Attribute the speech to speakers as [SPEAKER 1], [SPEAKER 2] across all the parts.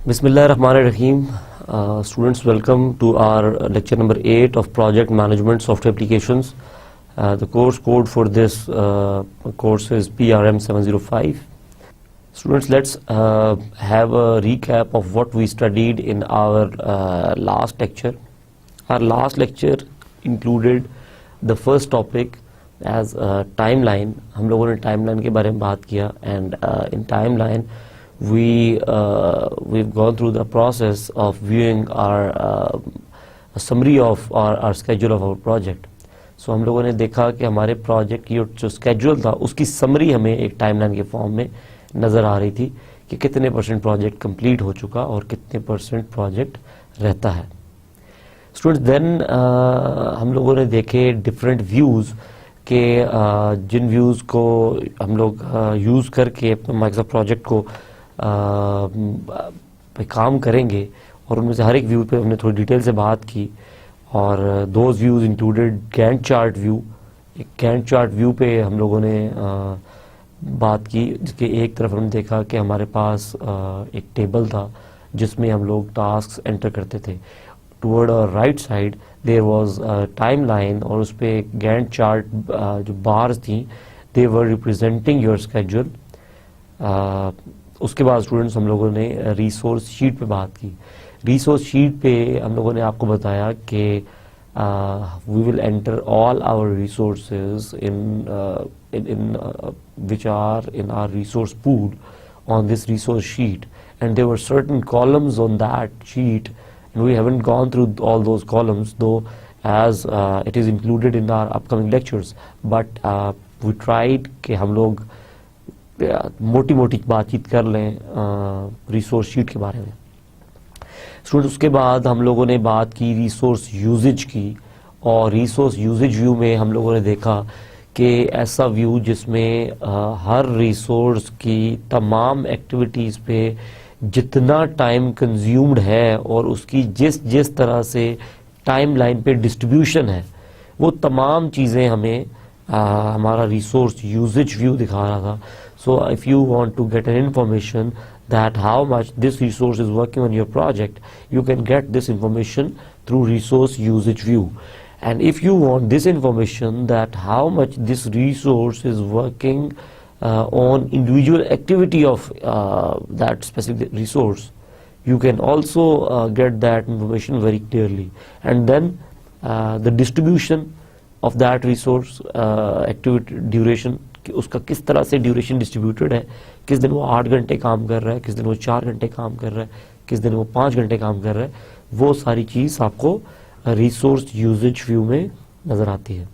[SPEAKER 1] Bismillahirrahmanirrahim. Students, welcome to our lecture number 8 of Project Management Software Applications. The course code for this course is PRM 705. Students, let's have a recap of what we studied in our last lecture. Our last lecture included the first topic as timeline. हम लोगों ने timeline के बारे में बात किया, and in timeline we've gone through the process of viewing our a summary of our schedule of our project. So हम लोगों ने देखा कि हमारे प्रोजेक्ट की जो स्केड्यूल था उसकी समरी हमें एक टाइमलाइन के फॉर्म में नज़र आ रही थी कि कितने परसेंट प्रोजेक्ट कंप्लीट हो चुका और कितने परसेंट प्रोजेक्ट रहता है. स्टूडेंट्स, देन हम लोगों ने देखे डिफरेंट व्यूज़ के जिन व्यूज़ को हम लोग यूज़ करके अपने माइक्रोसॉफ्ट प्रोजेक्ट को पे काम करेंगे, और उनमें से हर एक व्यू पे हमने थोड़ी डिटेल से बात की. और those views included Gantt chart view. एक गैंट चार्ट व्यू पे हम लोगों ने बात की, जिसके एक तरफ हमने देखा कि हमारे पास एक टेबल था जिसमें हम लोग टास्क एंटर करते थे. टुवर्ड और right side there was time line, और उस पर गैंट चार्ट जो बार्स थी they were representing your schedule. उसके बाद स्टूडेंट्स हम लोगों ने रिसोर्स शीट पे बात की. रिसोर्स शीट पे हम लोगों ने आपको बताया कि we will enter all our resources in which are in our resource pool on this resource sheet, and there were certain columns on that sheet, and we haven't gone through all those columns though, as it is included in our upcoming lectures, but we tried कि हम लोग मोटी मोटी बातचीत कर लें resource sheet के बारे में. स्टूडेंट, उसके बाद हम लोगों ने बात की रिसोर्स यूजेज की, और रिसोर्स यूजेज व्यू में हम लोगों ने देखा कि ऐसा व्यू जिसमें हर रिसोर्स की तमाम एक्टिविटीज़ पे जितना टाइम कंज्यूम्ड है और उसकी जिस जिस तरह से टाइम लाइन पे डिस्ट्रीब्यूशन है, वो तमाम चीज़ें हमें हमारा रिसोर्स यूजेज व्यू दिखा रहा था. So if you want to get an information that how much this resource is working on your project, you can get this information through resource usage view. And if you want this information that how much this resource is working on individual activity of that specific resource, you can also get that information very clearly. And then the distribution of that resource activity duration, कि उसका किस तरह से duration distributed है, किस दिन वो 8 घंटे काम कर रहा है, किस दिन वो 4 घंटे काम कर रहा है, किस दिन वो 5 घंटे काम कर रहा है, वो सारी चीज़ आपको रिसोर्स यूजेज व्यू में नज़र आती है.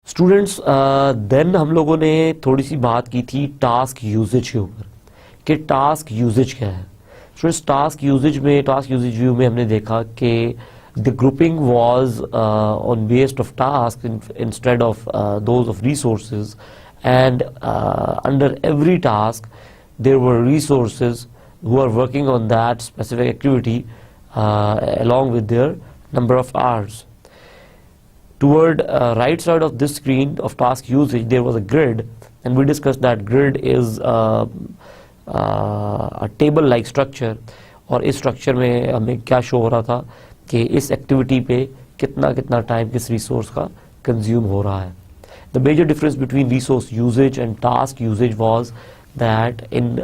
[SPEAKER 1] स्टूडेंट्स, देन हम लोगों ने थोड़ी सी बात की थी टास्क यूजेज के ऊपर कि टास्क यूजेज क्या है. स्टूडेंट्स, टास्क यूजेज व्यू में हमने देखा कि the grouping was on based of tasks instead of those of resources, and under every task there were resources who are working on that specific activity along with their number of hours. Toward right side of this screen of task usage there was a grid, and we discussed that grid is a table like structure. और इस structure में हमें क्या show हो रहा था कि इस एक्टिविटी पे कितना कितना टाइम किस रिसोर्स का कंज्यूम हो रहा है. The major difference between resource usage and task usage was that in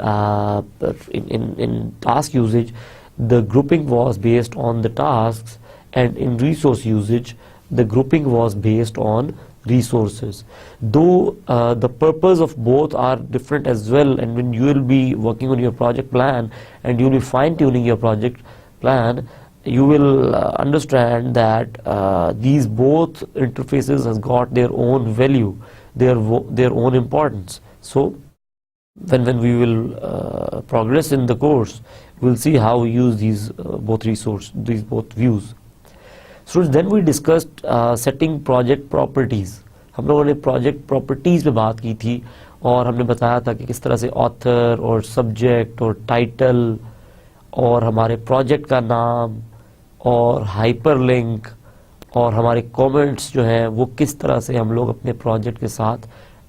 [SPEAKER 1] task usage the grouping was based on the tasks, and in resource usage the grouping was based on resources. Though the purpose of both are different as well, and when you will be working on your project plan and you will be fine-tuning your project plan, you will understand that these both interfaces has got their own value, their own importance. So when we will progress in the course, we'll see how we use these both views. So then we discussed setting project properties. हम लोगों ने project properties पे बात की थी, और हमने बताया था कि किस तरह से ऑथर और सब्जेक्ट और टाइटल और हमारे प्रोजेक्ट का नाम और हाइपरलिंक और हमारे कमेंट्स जो हैं वो किस तरह से हम लोग अपने प्रोजेक्ट के साथ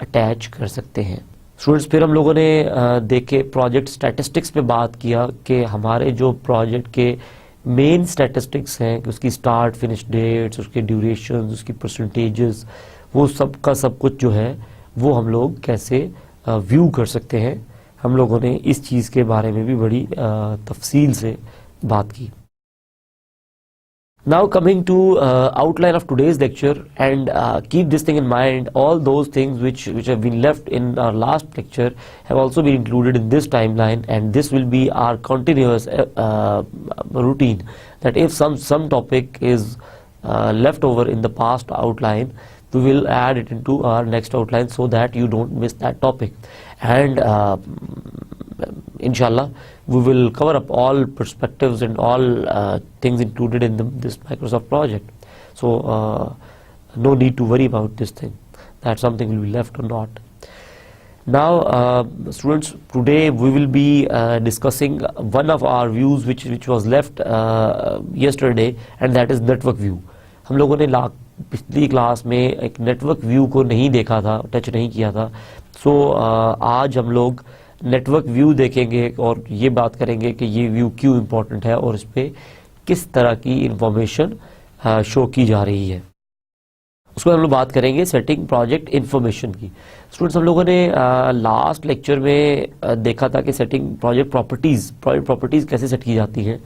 [SPEAKER 1] अटैच कर सकते हैं. स्टूडेंट्स फिर हम लोगों ने देखे प्रोजेक्ट स्टैटिस्टिक्स पे बात किया कि हमारे जो प्रोजेक्ट के मेन स्टैटिस्टिक्स हैं कि उसकी स्टार्ट फिनिश डेट्स, उसके ड्यूरेशन, उसकी परसेंटेजेस, वो सब का सब कुछ जो है वो हम लोग कैसे व्यू कर सकते हैं। हम लोगों ने इस चीज़ के बारे में भी बड़ी तफसील से बात की। Now coming to outline of today's lecture, and keep this thing in mind, all those things which have been left in our last lecture have also been included in this timeline, and this will be our continuous routine, that if some topic is left over in the past outline, we will add it into our next outline so that you don't miss that topic. And inshallah we will cover up all perspectives and all things included in this Microsoft project. So no need to worry about this thing, that something will be left or not. Now students, today we will be discussing one of our views which was left yesterday, and that is network view. हम लोगों ने पिछली class में एक network view को नहीं देखा था, टच नहीं किया था। सो आज हम लोग नेटवर्क व्यू देखेंगे और ये बात करेंगे कि ये व्यू क्यों इम्पोर्टेंट है और इस पर किस तरह की इंफॉर्मेशन शो की जा रही है। उसको हम लोग बात करेंगे सेटिंग प्रोजेक्ट इन्फॉर्मेशन की। स्टूडेंट्स, हम लोगों ने लास्ट लेक्चर में देखा था कि सेटिंग प्रोजेक्ट प्रॉपर्टीज़ कैसे सेट की जाती हैं।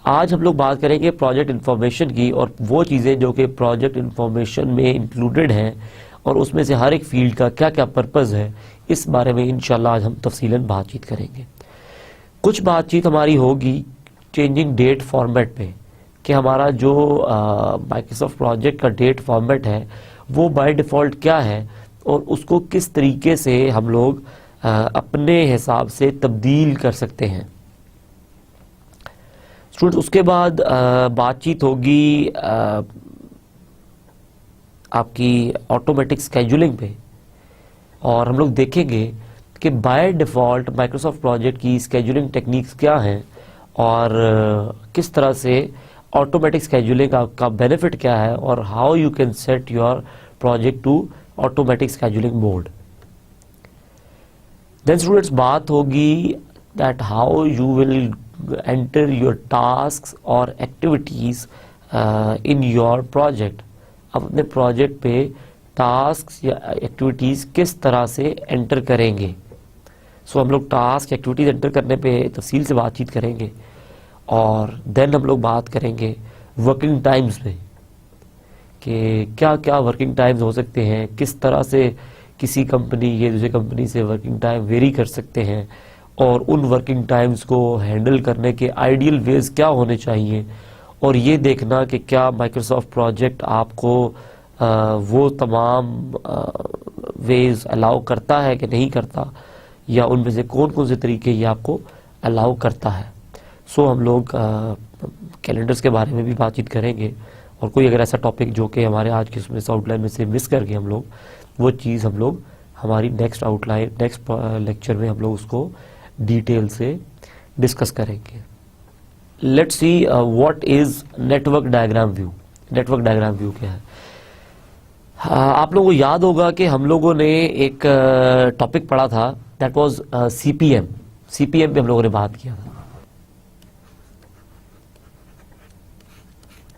[SPEAKER 1] आज हम लोग बात करेंगे प्रोजेक्ट इन्फॉर्मेशन की और वो चीज़ें जो कि प्रोजेक्ट इन्फॉर्मेशन में इंक्लूडेड हैं और उसमें से हर एक फील्ड का क्या क्या पर्पज़ है, इस बारे में इंशाल्लाह आज हम तफसीलन बातचीत करेंगे। कुछ बातचीत हमारी होगी चेंजिंग डेट फॉर्मेट पे, कि हमारा जो माइक्रोसॉफ्ट प्रोजेक्ट का डेट फॉर्मेट है वो बाय डिफ़ॉल्ट क्या है और उसको किस तरीके से हम लोग अपने हिसाब से तब्दील कर सकते हैं। स्टूडेंट्स, उसके बाद बातचीत होगी आपकी ऑटोमेटिक स्केजुलिंग पे, और हम लोग देखेंगे कि बाय डिफ़ॉल्ट माइक्रोसॉफ्ट प्रोजेक्ट की स्केजुलिंग टेक्निक्स क्या हैं और किस तरह से ऑटोमेटिक स्केजुलिंग का बेनिफिट क्या है और how you can set your project to automatic scheduling mode. Then students, बात होगी that how you will enter your tasks or activities in your project। अब अपने प्रोजेक्ट पे टास्क या एक्टिविटीज़ किस तरह से एंटर करेंगे। सो हम लोग टास्क एक्टिविटीज़ एंटर करने पे तफसील से बातचीत करेंगे, और देन हम लोग बात करेंगे वर्किंग टाइम्स पे कि क्या क्या वर्किंग टाइम्स हो सकते हैं, किस तरह से किसी कंपनी या दूसरी कंपनी से वर्किंग टाइम वेरी कर सकते हैं, और उन वर्किंग टाइम्स को हैंडल करने के आइडियल वेज क्या होने चाहिए, और ये देखना कि क्या माइक्रोसॉफ्ट प्रोजेक्ट आपको वो तमाम वेज अलाउ करता है कि नहीं करता, या उनमें से कौन कौन से तरीके ये आपको अलाउ करता है। सो हम लोग कैलेंडर्स के बारे में भी बातचीत करेंगे, और कोई अगर ऐसा टॉपिक जो कि हमारे आज के उसमें से आउटलाइन में से मिस कर गए हम लोग, वो चीज़ हम लोग हमारी नेक्स्ट लेक्चर में हम लोग उसको डिटेल से डिस्कस करेंगे। Let's see what is network diagram view. Network diagram view क्या है? आप लोगों को याद होगा कि हम लोगों ने एक टॉपिक पढ़ा था, दैट वाज सीपीएम। सीपीएम पे हम लोगों ने बात किया था।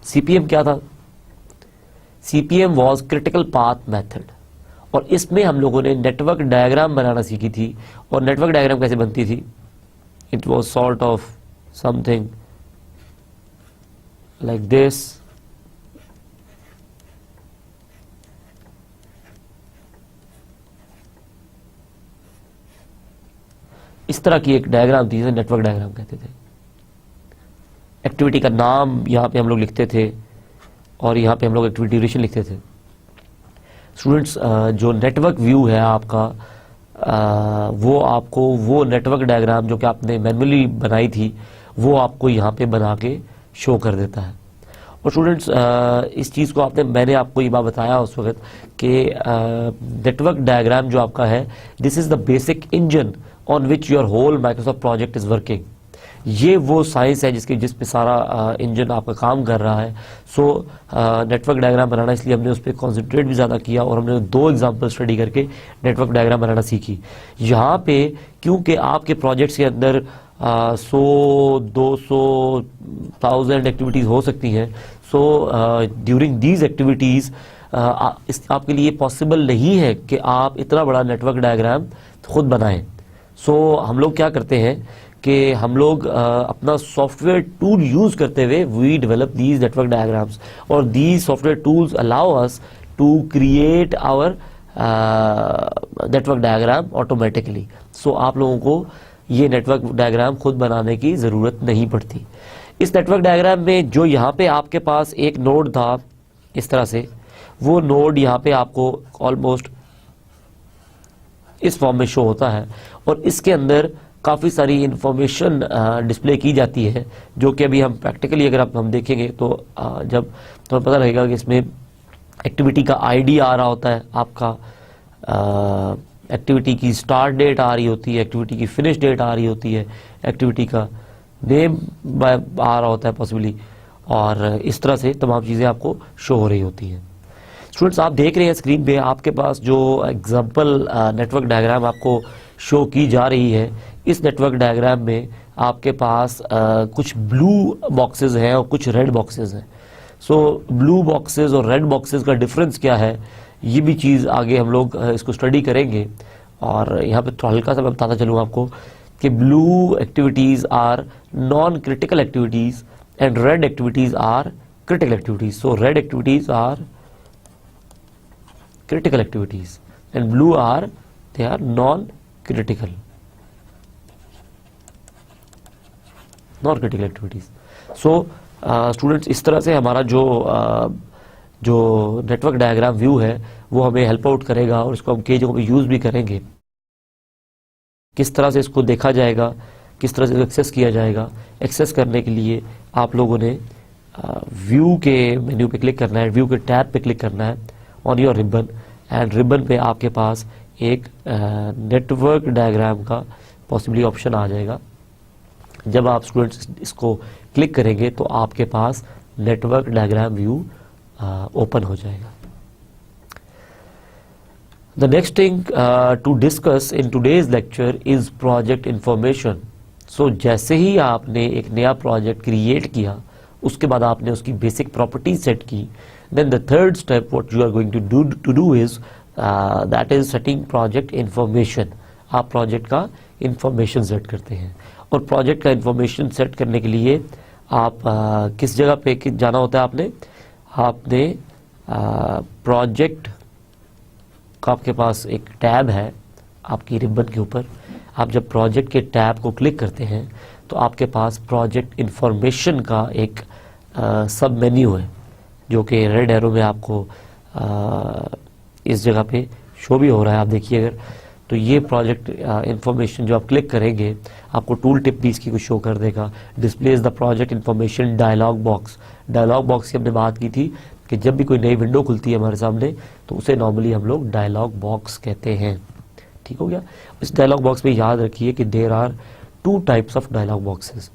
[SPEAKER 1] सीपीएम क्या था? CPM was critical path method, और इसमें हम लोगों ने नेटवर्क डायग्राम बनाना सीखी थी। और नेटवर्क डायग्राम कैसे बनती थी? It was sort of something like this. इस तरह की एक डायग्राम थी जिसे नेटवर्क डायग्राम कहते थे। एक्टिविटी का नाम यहाँ पे हम लोग लिखते थे और यहाँ पे हम लोग एक्टिविटी ड्यूरेशन लिखते थे। स्टूडेंट्स, जो नेटवर्क व्यू है आपका, वो आपको वो नेटवर्क डायग्राम जो कि आपने मैन्युअली बनाई थी वो आपको यहाँ पे बना के शो कर देता है। और स्टूडेंट्स, इस चीज़ को मैंने आपको ये बात बताया उस वक्त कि नेटवर्क डायग्राम जो आपका है, this is the basic engine on which your whole Microsoft project is working. ये वो साइंस है जिस पे सारा इंजन आपका काम कर रहा है। सो नेटवर्क डायग्राम बनाना, इसलिए हमने उस पर कॉन्सेंट्रेट भी ज़्यादा किया और हमने 2 एग्जाम्पल स्टडी करके नेटवर्क डायग्राम बनाना सीखी। यहाँ पे क्योंकि आपके प्रोजेक्ट्स के अंदर 100, 200, 1000 एक्टिविटीज़ हो सकती हैं, सो ड्यूरिंग दीज एक्टिविटीज़ आपके लिए पॉसिबल नहीं है कि आप इतना बड़ा नेटवर्क डायग्राम खुद बनाएं। सो हम लोग क्या करते हैं कि हम लोग अपना सॉफ्टवेयर टूल यूज करते हुए we develop these network diagrams, और these software tools allow us to create our network diagram automatically. So आप लोगों को ये नेटवर्क डायग्राम खुद बनाने की ज़रूरत नहीं पड़ती। इस नेटवर्क डायग्राम में जो यहाँ पे आपके पास एक नोड था इस तरह से, वो नोड यहाँ पे आपको ऑलमोस्ट इस फॉर्म में शो होता है, और इसके अंदर काफ़ी सारी इंफॉर्मेशन डिस्प्ले की जाती है, जो कि अभी हम प्रैक्टिकली अगर हम देखेंगे तो जब तो पता लगेगा कि इसमें एक्टिविटी का आईडी आ रहा होता है, आपका एक्टिविटी की स्टार्ट डेट आ रही होती है, एक्टिविटी की फिनिश डेट आ रही होती है, एक्टिविटी का नेम आ रहा होता है पॉसिबली, और इस तरह से तमाम चीज़ें आपको शो हो रही होती हैं। स्टूडेंट्स, आप देख रहे हैं स्क्रीन पे आपके पास जो एग्जांपल नेटवर्क डायग्राम आपको शो की जा रही है। इस नेटवर्क डायग्राम में आपके पास कुछ ब्लू बॉक्सेस हैं और कुछ रेड बॉक्सेस हैं। सो ब्लू बॉक्सेस और रेड बॉक्सेस का डिफरेंस क्या है, ये भी चीज़ आगे हम लोग इसको स्टडी करेंगे। और यहाँ पे थोड़ा हल्का सा मैं बताता चलूँ आपको कि blue activities are non critical activities and red activities are critical activities. So red activities are critical activities and blue are they are non critical activities. So students, इस तरह से हमारा जो नेटवर्क डायग्राम व्यू है वो हमें help out करेगा, और इसको हम कई जगहों पे यूज भी करेंगे। किस तरह से इसको देखा जाएगा, किस तरह से एक्सेस किया जाएगा। एक्सेस करने के लिए आप लोगों ने व्यू के मेन्यू पे क्लिक करना है, व्यू के टैब पे क्लिक करना है on your ribbon, and ribbon पे आपके पास एक नेटवर्क डायग्राम का पॉसिबली ऑप्शन आ जाएगा। जब आप स्टूडेंट्स इसको क्लिक करेंगे तो आपके पास नेटवर्क डायग्राम व्यू ओपन हो जाएगा। The next thing to discuss in today's lecture is project information. So जैसे ही आपने एक नया प्रोजेक्ट क्रिएट किया, उसके बाद आपने उसकी बेसिक प्रॉपर्टी सेट की, then the third step what you are going to do is that is setting project information। आप प्रोजेक्ट का इंफॉर्मेशन सेट करते हैं, और प्रोजेक्ट का इंफॉर्मेशन सेट करने के लिए आप किस जगह पे जाना होता है, आपने प्रोजेक्ट का आपके पास एक टैब है आपकी रिबन के ऊपर। आप जब प्रोजेक्ट के टैब को क्लिक करते हैं तो आपके पास प्रोजेक्ट इंफॉर्मेशन का एक सब मेन्यू है, जो कि रेड एरो में आपको इस जगह पे शो भी हो रहा है। आप देखिए अगर तो ये प्रोजेक्ट इंफॉर्मेशन जो आप क्लिक करेंगे, आपको टूल टिप भी इसकी कुछ शो कर देगा। Displays the project information dialog box. Dialog box की हमने बात की थी कि जब भी कोई नई विंडो खुलती है हमारे सामने तो उसे नॉर्मली हम लोग डायलॉग बॉक्स कहते हैं। ठीक हो गया। इस डायलॉग बॉक्स में याद रखिए कि there are 2 types of dialog boxes.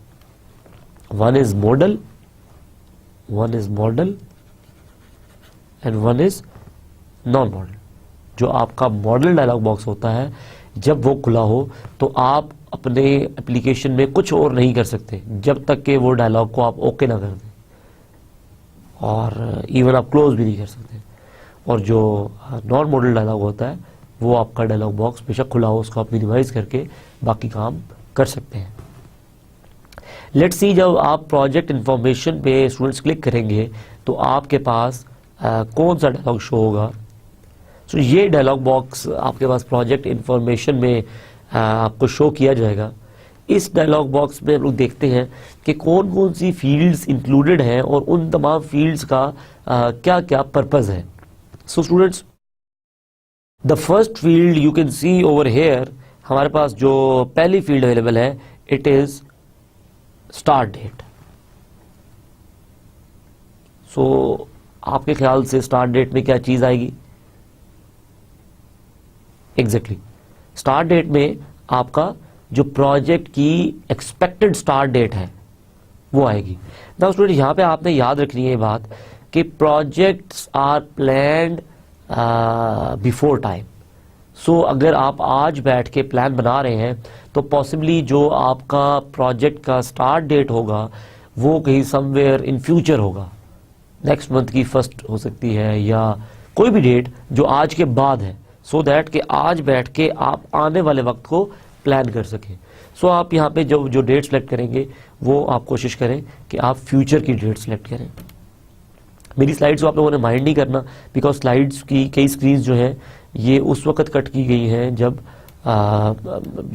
[SPEAKER 1] One is modal and one is non modal. जो आपका मॉडल डायलॉग बॉक्स होता है, जब वो खुला हो तो आप अपने एप्लीकेशन में कुछ और नहीं कर सकते जब तक कि वो डायलॉग को आप ओके ना कर दें, और इवन आप क्लोज भी नहीं कर सकते। और जो नॉन मॉडल डायलॉग होता है वो आपका डायलॉग बॉक्स बेशक खुला हो, उसको आप मिनिमाइज करके बाकी काम कर सकते हैं। लेट्स सी, जब आप प्रोजेक्ट इंफॉर्मेशन पे स्टूडेंट्स क्लिक करेंगे तो आपके पास कौन सा डायलॉग शो होगा। सो ये डायलॉग बॉक्स आपके पास प्रोजेक्ट इंफॉर्मेशन में आपको शो किया जाएगा। इस डायलॉग बॉक्स में हम लोग देखते हैं कि कौन कौन सी फील्ड्स इंक्लूडेड हैं और उन तमाम फील्ड्स का क्या क्या पर्पस है। So students, the first field you can see over here, हमारे पास जो पहली फील्ड अवेलेबल है, इट इज स्टार्ट डेट। सो आपके ख्याल से स्टार्ट डेट में क्या चीज आएगी? एग्जैक्टली स्टार्ट डेट में आपका जो प्रोजेक्ट की एक्सपेक्टेड स्टार्ट डेट है वो आएगी। नाउ स्टूडेंट, यहाँ पे आपने याद रखनी है ये बात कि projects are planned before time. So अगर आप आज बैठ के प्लान बना रहे हैं तो पॉसिबली जो आपका प्रोजेक्ट का स्टार्ट डेट होगा वो कहीं समवेयर इन फ्यूचर होगा, नेक्स्ट मंथ की फर्स्ट हो सकती है या कोई भी डेट जो आज के बाद है, सो दैट कि आज बैठ के आप आने वाले वक्त को प्लान कर सकें। सो आप यहाँ पे जो डेट सेलेक्ट करेंगे वो आप कोशिश करें कि आप फ्यूचर की डेट सेलेक्ट करें। मेरी स्लाइड्स को आप लोगों ने माइंड नहीं करना, बिकॉज स्लाइड्स की कई स्क्रीन्स जो हैं ये उस वक्त कट की गई हैं जब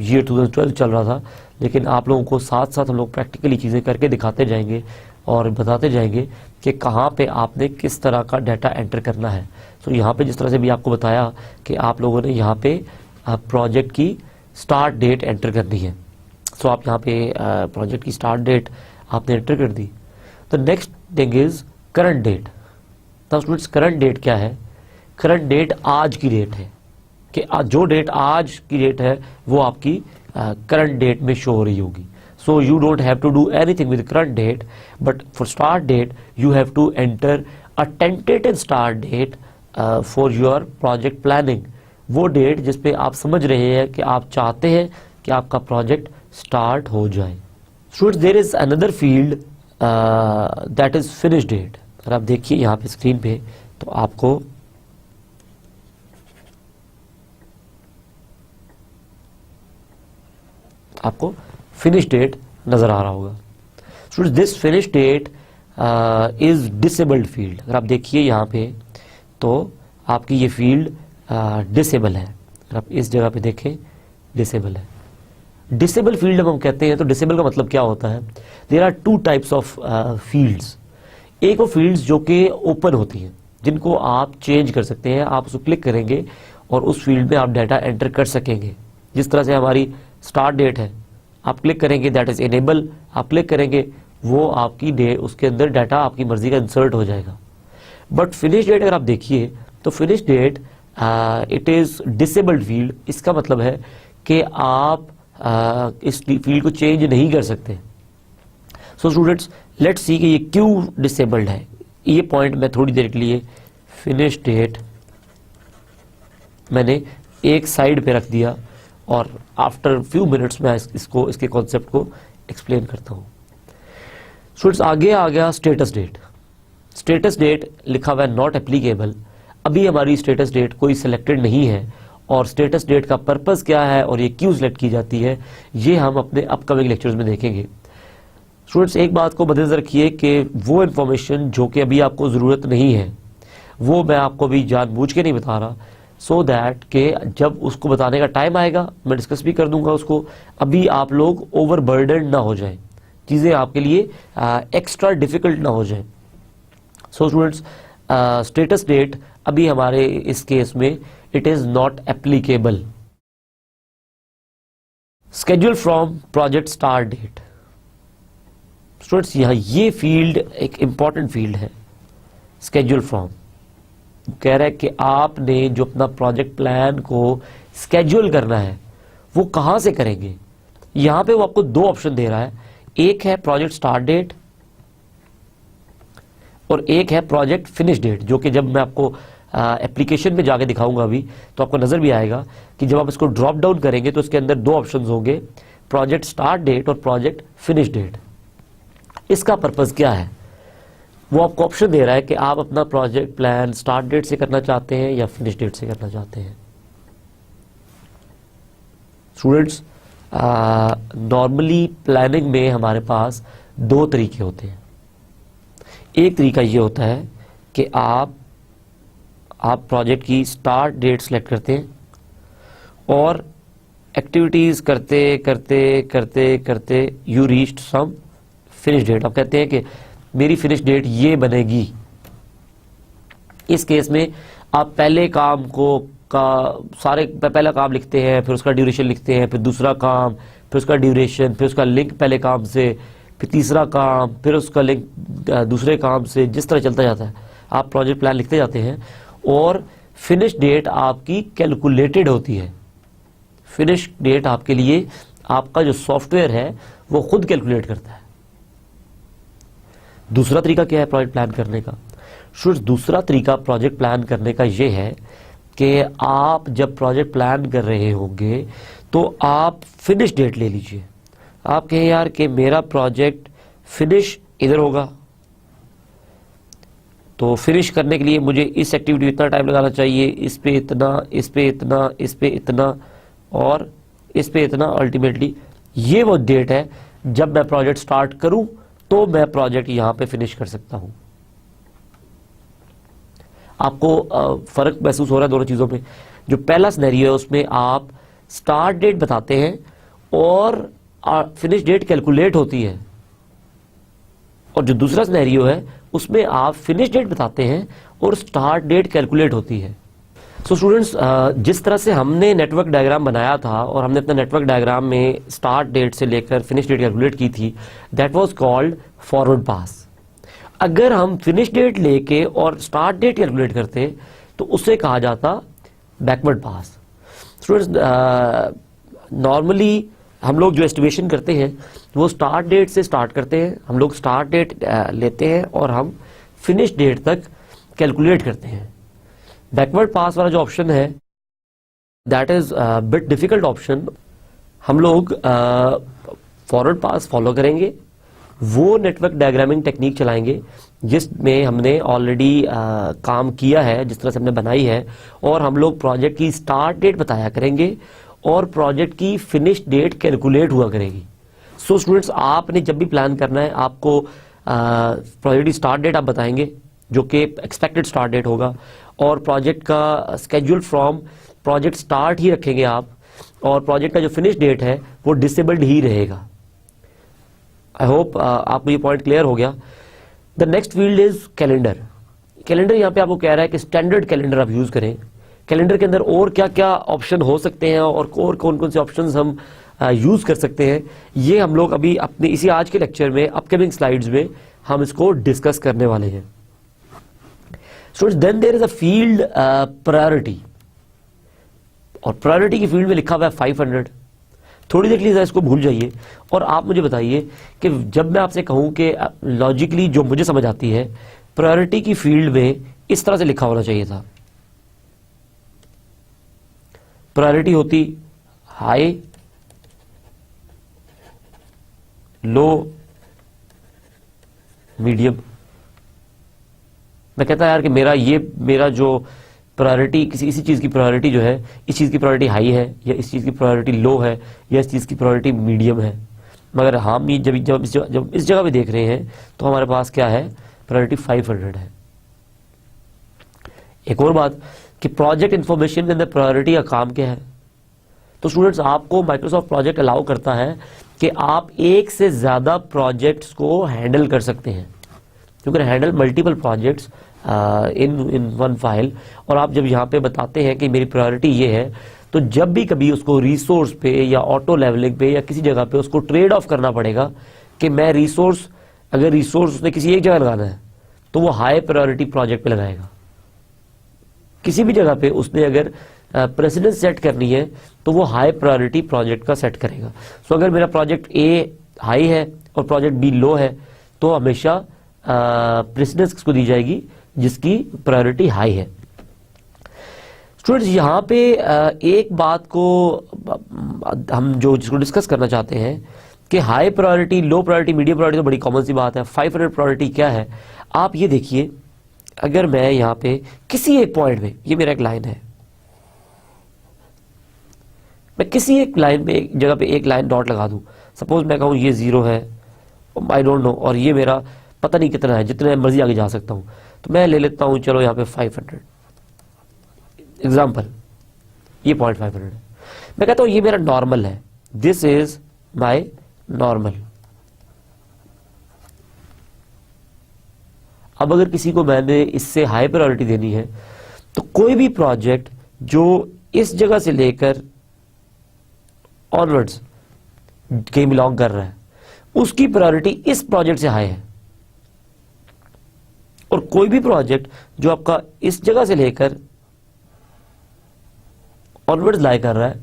[SPEAKER 1] ये 2012 चल रहा था, लेकिन आप लोगों को साथ साथ हम लोग प्रैक्टिकली चीज़ें करके दिखाते जाएंगे और बताते जाएंगे कि कहाँ पे आपने किस तरह का डाटा एंटर करना है। तो यहाँ पे जिस तरह से भी आपको बताया कि आप लोगों ने यहाँ पे प्रोजेक्ट की स्टार्ट डेट एंटर करनी है। सो आप यहाँ पे प्रोजेक्ट की स्टार्ट डेट आपने एंटर कर दी। तो next thing is current date. तो स्टूडेंट्स, करंट डेट क्या है? करंट डेट आज की डेट है कि जो डेट आज की डेट है वो आपकी करंट डेट में शो हो रही होगी। So you don't have to do anything with current date, but for start date you have to enter a tentative start date for your project planning। वो डेट जिस पे आप समझ रहे हैं कि आप चाहते हैं कि आपका प्रोजेक्ट स्टार्ट हो जाए। Students, there is another field that is finish date। अगर आप देखिए यहाँ पे स्क्रीन पे तो आपको फिनिश डेट नजर आ रहा होगा। Students, this finish date is disabled field. अगर आप देखिए यहाँ पे तो आपकी ये फील्ड डिसेबल है। अगर आप इस जगह पे देखें, डिसेबल है। डिसेबल फील्ड जब हम कहते हैं तो डिसेबल का मतलब क्या होता है? There are two types of fields. एक वो फील्ड्स जो कि ओपन होती हैं, जिनको आप चेंज कर सकते हैं। आप उसको क्लिक करेंगे और उस फील्ड में आप डाटा एंटर कर सकेंगे। जिस तरह से हमारी स्टार्ट डेट है, आप क्लिक करेंगे दैट इज इनेबल, आप क्लिक करेंगे वो आपकी डेट, उसके अंदर डाटा आपकी मर्जी का इंसर्ट हो जाएगा। बट फिनिश डेट अगर आप देखिए तो finish date it is disabled field. इसका मतलब है कि आप इस फील्ड को चेंज नहीं कर सकते। सो स्टूडेंट्स, लेट्स सी कि ये क्यों डिसेबल्ड है। ये पॉइंट मैं थोड़ी देर के लिए फिनिश डेट मैंने एक साइड पे रख दिया और आफ्टर फ्यू मिनट्स में इसके कॉन्सेप्ट को एक्सप्लेन करता हूं। स्टूडेंट्स, आगे आ गया स्टेटस डेट। स्टेटस डेट लिखा हुआ है नॉट एप्लीकेबल। अभी हमारी स्टेटस डेट कोई सिलेक्टेड नहीं है और स्टेटस डेट का पर्पस क्या है और ये क्यों सिलेक्ट की जाती है ये हम अपने अपकमिंग लेक्चर्स में देखेंगे। स्टूडेंट्स, एक बात को मद्देनजर रखिए कि वो इन्फॉर्मेशन जो कि अभी आपको ज़रूरत नहीं है वो मैं आपको अभी जानबूझ के नहीं बता रहा, सो दैट के जब उसको बताने का टाइम आएगा मैं डिस्कस भी कर दूंगा उसको। अभी आप लोग ओवरबर्डन ना हो जाएं, चीज़ें आपके लिए एक्स्ट्रा डिफिकल्ट ना हो जाएं। सो स्टूडेंट्स, स्टेटस डेट अभी हमारे इस केस में it is not applicable. Schedule from project start date. Students, यहाँ ये फील्ड एक इंपॉर्टेंट फील्ड है। स्केड्यूल फ्रॉम कह रहा है कि आपने जो अपना प्रोजेक्ट प्लान को स्केड्यूल करना है वो कहां से करेंगे। यहां पे वो आपको दो ऑप्शन दे रहा है, एक है प्रोजेक्ट स्टार्ट डेट और एक है प्रोजेक्ट फिनिश डेट, जो कि जब मैं आपको एप्लीकेशन में जाके दिखाऊंगा अभी तो आपको नजर भी आएगा कि जब आप इसको ड्रॉप डाउन करेंगे तो इसके अंदर दो ऑप्शंस होंगे, प्रोजेक्ट स्टार्ट डेट और प्रोजेक्ट फिनिश डेट। इसका पर्पस क्या है? वो आपको ऑप्शन दे रहा है कि आप अपना प्रोजेक्ट प्लान स्टार्ट डेट से करना चाहते हैं या फिनिश डेट से करना चाहते हैं। स्टूडेंट्स, नॉर्मली प्लानिंग में हमारे पास दो तरीके होते हैं। एक तरीका ये होता है कि आप प्रोजेक्ट की स्टार्ट डेट सेलेक्ट करते हैं और एक्टिविटीज करते करते करते करते you reached some finish date. आप कहते हैं कि मेरी फिनिश डेट ये बनेगी। इस केस में आप पहले काम को पहला काम लिखते हैं, फिर उसका ड्यूरेशन लिखते हैं, फिर दूसरा काम, फिर उसका ड्यूरेशन, फिर उसका लिंक पहले काम से, फिर तीसरा काम, फिर उसका लिंक दूसरे काम से, जिस तरह चलता जाता है आप प्रोजेक्ट प्लान लिखते जाते हैं और फिनिश डेट आपकी कैलकुलेटेड होती है। फिनिश डेट आपके लिए आपका जो सॉफ्टवेयर है वो खुद कैलकुलेट करता है। दूसरा तरीका क्या है प्रोजेक्ट प्लान करने का? दूसरा तरीका प्रोजेक्ट प्लान करने का ये है कि आप जब प्रोजेक्ट प्लान कर रहे होंगे तो आप फिनिश डेट ले लीजिए। आप कहें यार कि मेरा प्रोजेक्ट फिनिश इधर होगा, तो फिनिश करने के लिए मुझे इस एक्टिविटी इतना टाइम लगाना चाहिए, इस पे इतना, इस पे इतना, इस पे इतना और इस पे इतना। अल्टीमेटली ये वो डेट है जब मैं प्रोजेक्ट स्टार्ट करूं तो मैं प्रोजेक्ट यहां पे फिनिश कर सकता हूं। आपको फर्क महसूस हो रहा है दोनों चीजों में? जो पहला सिनेरियो है उसमें आप स्टार्ट डेट बताते हैं और फिनिश डेट कैलकुलेट होती है, और जो दूसरा सिनेरियो है उसमें आप फिनिश डेट बताते हैं और स्टार्ट डेट कैलकुलेट होती है। सो स्टूडेंट्स, जिस तरह से हमने नेटवर्क डायग्राम बनाया था और हमने अपने नेटवर्क डायग्राम में स्टार्ट डेट से लेकर फिनिश डेट कैलकुलेट की थी, दैट वाज कॉल्ड फॉरवर्ड पास। अगर हम फिनिश डेट लेके और स्टार्ट डेट कैलकुलेट करते तो उसे कहा जाता बैकवर्ड पास। स्टूडेंट्स, नॉर्मली हम लोग जो एस्टिमेशन करते हैं वो स्टार्ट डेट से स्टार्ट करते हैं। हम लोग स्टार्ट डेट लेते हैं और हम फिनिश डेट तक कैलकुलेट करते हैं। बैकवर्ड पास वाला जो ऑप्शन है that is bit difficult option. हम लोग फॉरवर्ड पास फॉलो करेंगे, वो नेटवर्क डायग्रामिंग टेक्निक चलाएंगे जिसमें हमने ऑलरेडी काम किया है, जिस तरह से हमने बनाई है, और हम लोग प्रोजेक्ट की स्टार्ट डेट बताया करेंगे और प्रोजेक्ट की फिनिश डेट कैलकुलेट हुआ करेगी। सो स्टूडेंट्स, आपने जब भी प्लान करना है आपको प्रोजेक्ट की स्टार्ट डेट आप बताएंगे जो कि एक्सपेक्टेड स्टार्ट डेट होगा, और प्रोजेक्ट का स्केड्यूल फ्रॉम प्रोजेक्ट स्टार्ट ही रखेंगे आप, और प्रोजेक्ट का जो फिनिश डेट है वो डिसेबल्ड ही रहेगा। आई होप आपको ये पॉइंट क्लियर हो गया। The next field is calendar. Calendar यहाँ पे आपको कह रहा है कि स्टैंडर्ड कैलेंडर आप यूज करें। कैलेंडर के अंदर और क्या क्या ऑप्शन हो सकते हैं और कौन कौन से ऑप्शंस हम यूज कर सकते हैं, ये हम लोग अभी अपने इसी आज के लेक्चर में अपकमिंग स्लाइड्स में हम इसको डिस्कस करने वाले हैं। Students, then there is a field priority, और प्रायोरिटी की फील्ड में लिखा हुआ है 500। थोड़ी देर के लिए इसको भूल जाइए और आप मुझे बताइए कि जब मैं आपसे कहूं कि लॉजिकली जो मुझे समझ आती है, प्रायोरिटी की फील्ड में इस तरह से लिखा होना चाहिए था। प्रायोरिटी होती हाई, लो, मीडियम। मैं कहता यार कि मेरा जो प्रायोरिटी किसी चीज की प्रायोरिटी जो है, इस चीज की प्रायोरिटी हाई है या इस चीज की प्रायोरिटी लो है या इस चीज की प्रायोरिटी मीडियम है। मगर हम जब इस जगह पे देख रहे हैं तो हमारे पास क्या है, प्रायोरिटी 500 है। एक और बात कि प्रोजेक्ट इंफॉर्मेशन के अंदर प्रायोरिटी का काम क्या है? तो स्टूडेंट्स, आपको माइक्रोसॉफ्ट प्रोजेक्ट अलाउ करता है कि आप एक से ज्यादा प्रोजेक्ट्स को हैंडल कर सकते हैं। You can handle multiple projects in one file. और आप जब यहाँ पे बताते हैं कि मेरी प्रायोरिटी ये है, तो जब भी कभी उसको रिसोर्स पे या ऑटो लेवलिंग पे या किसी जगह पे उसको ट्रेड ऑफ करना पड़ेगा कि मैं रिसोर्स, अगर रिसोर्स उसने किसी एक जगह लगाना है तो वो हाई प्रायोरिटी प्रोजेक्ट पे लगाएगा। किसी भी जगह पे उसने अगर प्रेसिडेंस सेट करनी है तो वो हाई प्रायोरिटी प्रोजेक्ट का सेट करेगा। सो अगर मेरा प्रोजेक्ट ए हाई है और प्रोजेक्ट बी लो है तो हमेशा प्रेसिडेंस किसको दी जाएगी, जिसकी प्रायोरिटी हाई है। स्टूडेंट्स, यहाँ पे एक बात को हम जिसको डिस्कस करना चाहते हैं कि high priority, low priority, medium priority तो बड़ी कॉमन सी बात है। 500 प्रायोरिटी क्या है? आप ये देखिए, अगर मैं यहाँ पे किसी एक पॉइंट में, ये मेरा एक लाइन है, मैं किसी एक लाइन पे, एक जगह पे एक लाइन डॉट लगा दूं, सपोज मैं कहूँ ये 0 है, आई डोंट नो, और ये मेरा पता नहीं कितना है, जितने मर्जी आगे जा सकता हूं, तो मैं ले लेता हूं चलो यहाँ पे 500 एग्जाम्पल, ये 0.500 है। मैं कहता हूं ये मेरा नॉर्मल है, दिस इज माय नॉर्मल। अब अगर किसी को मैंने इससे हाई प्रायोरिटी देनी है तो कोई भी प्रोजेक्ट जो इस जगह से लेकर ऑनवर्ड्स कहीं बिलोंग कर रहा है उसकी प्रायोरिटी इस प्रोजेक्ट से हाई है, और कोई भी प्रोजेक्ट जो आपका इस जगह से लेकर ऑनवर्ड्स लाई कर रहा है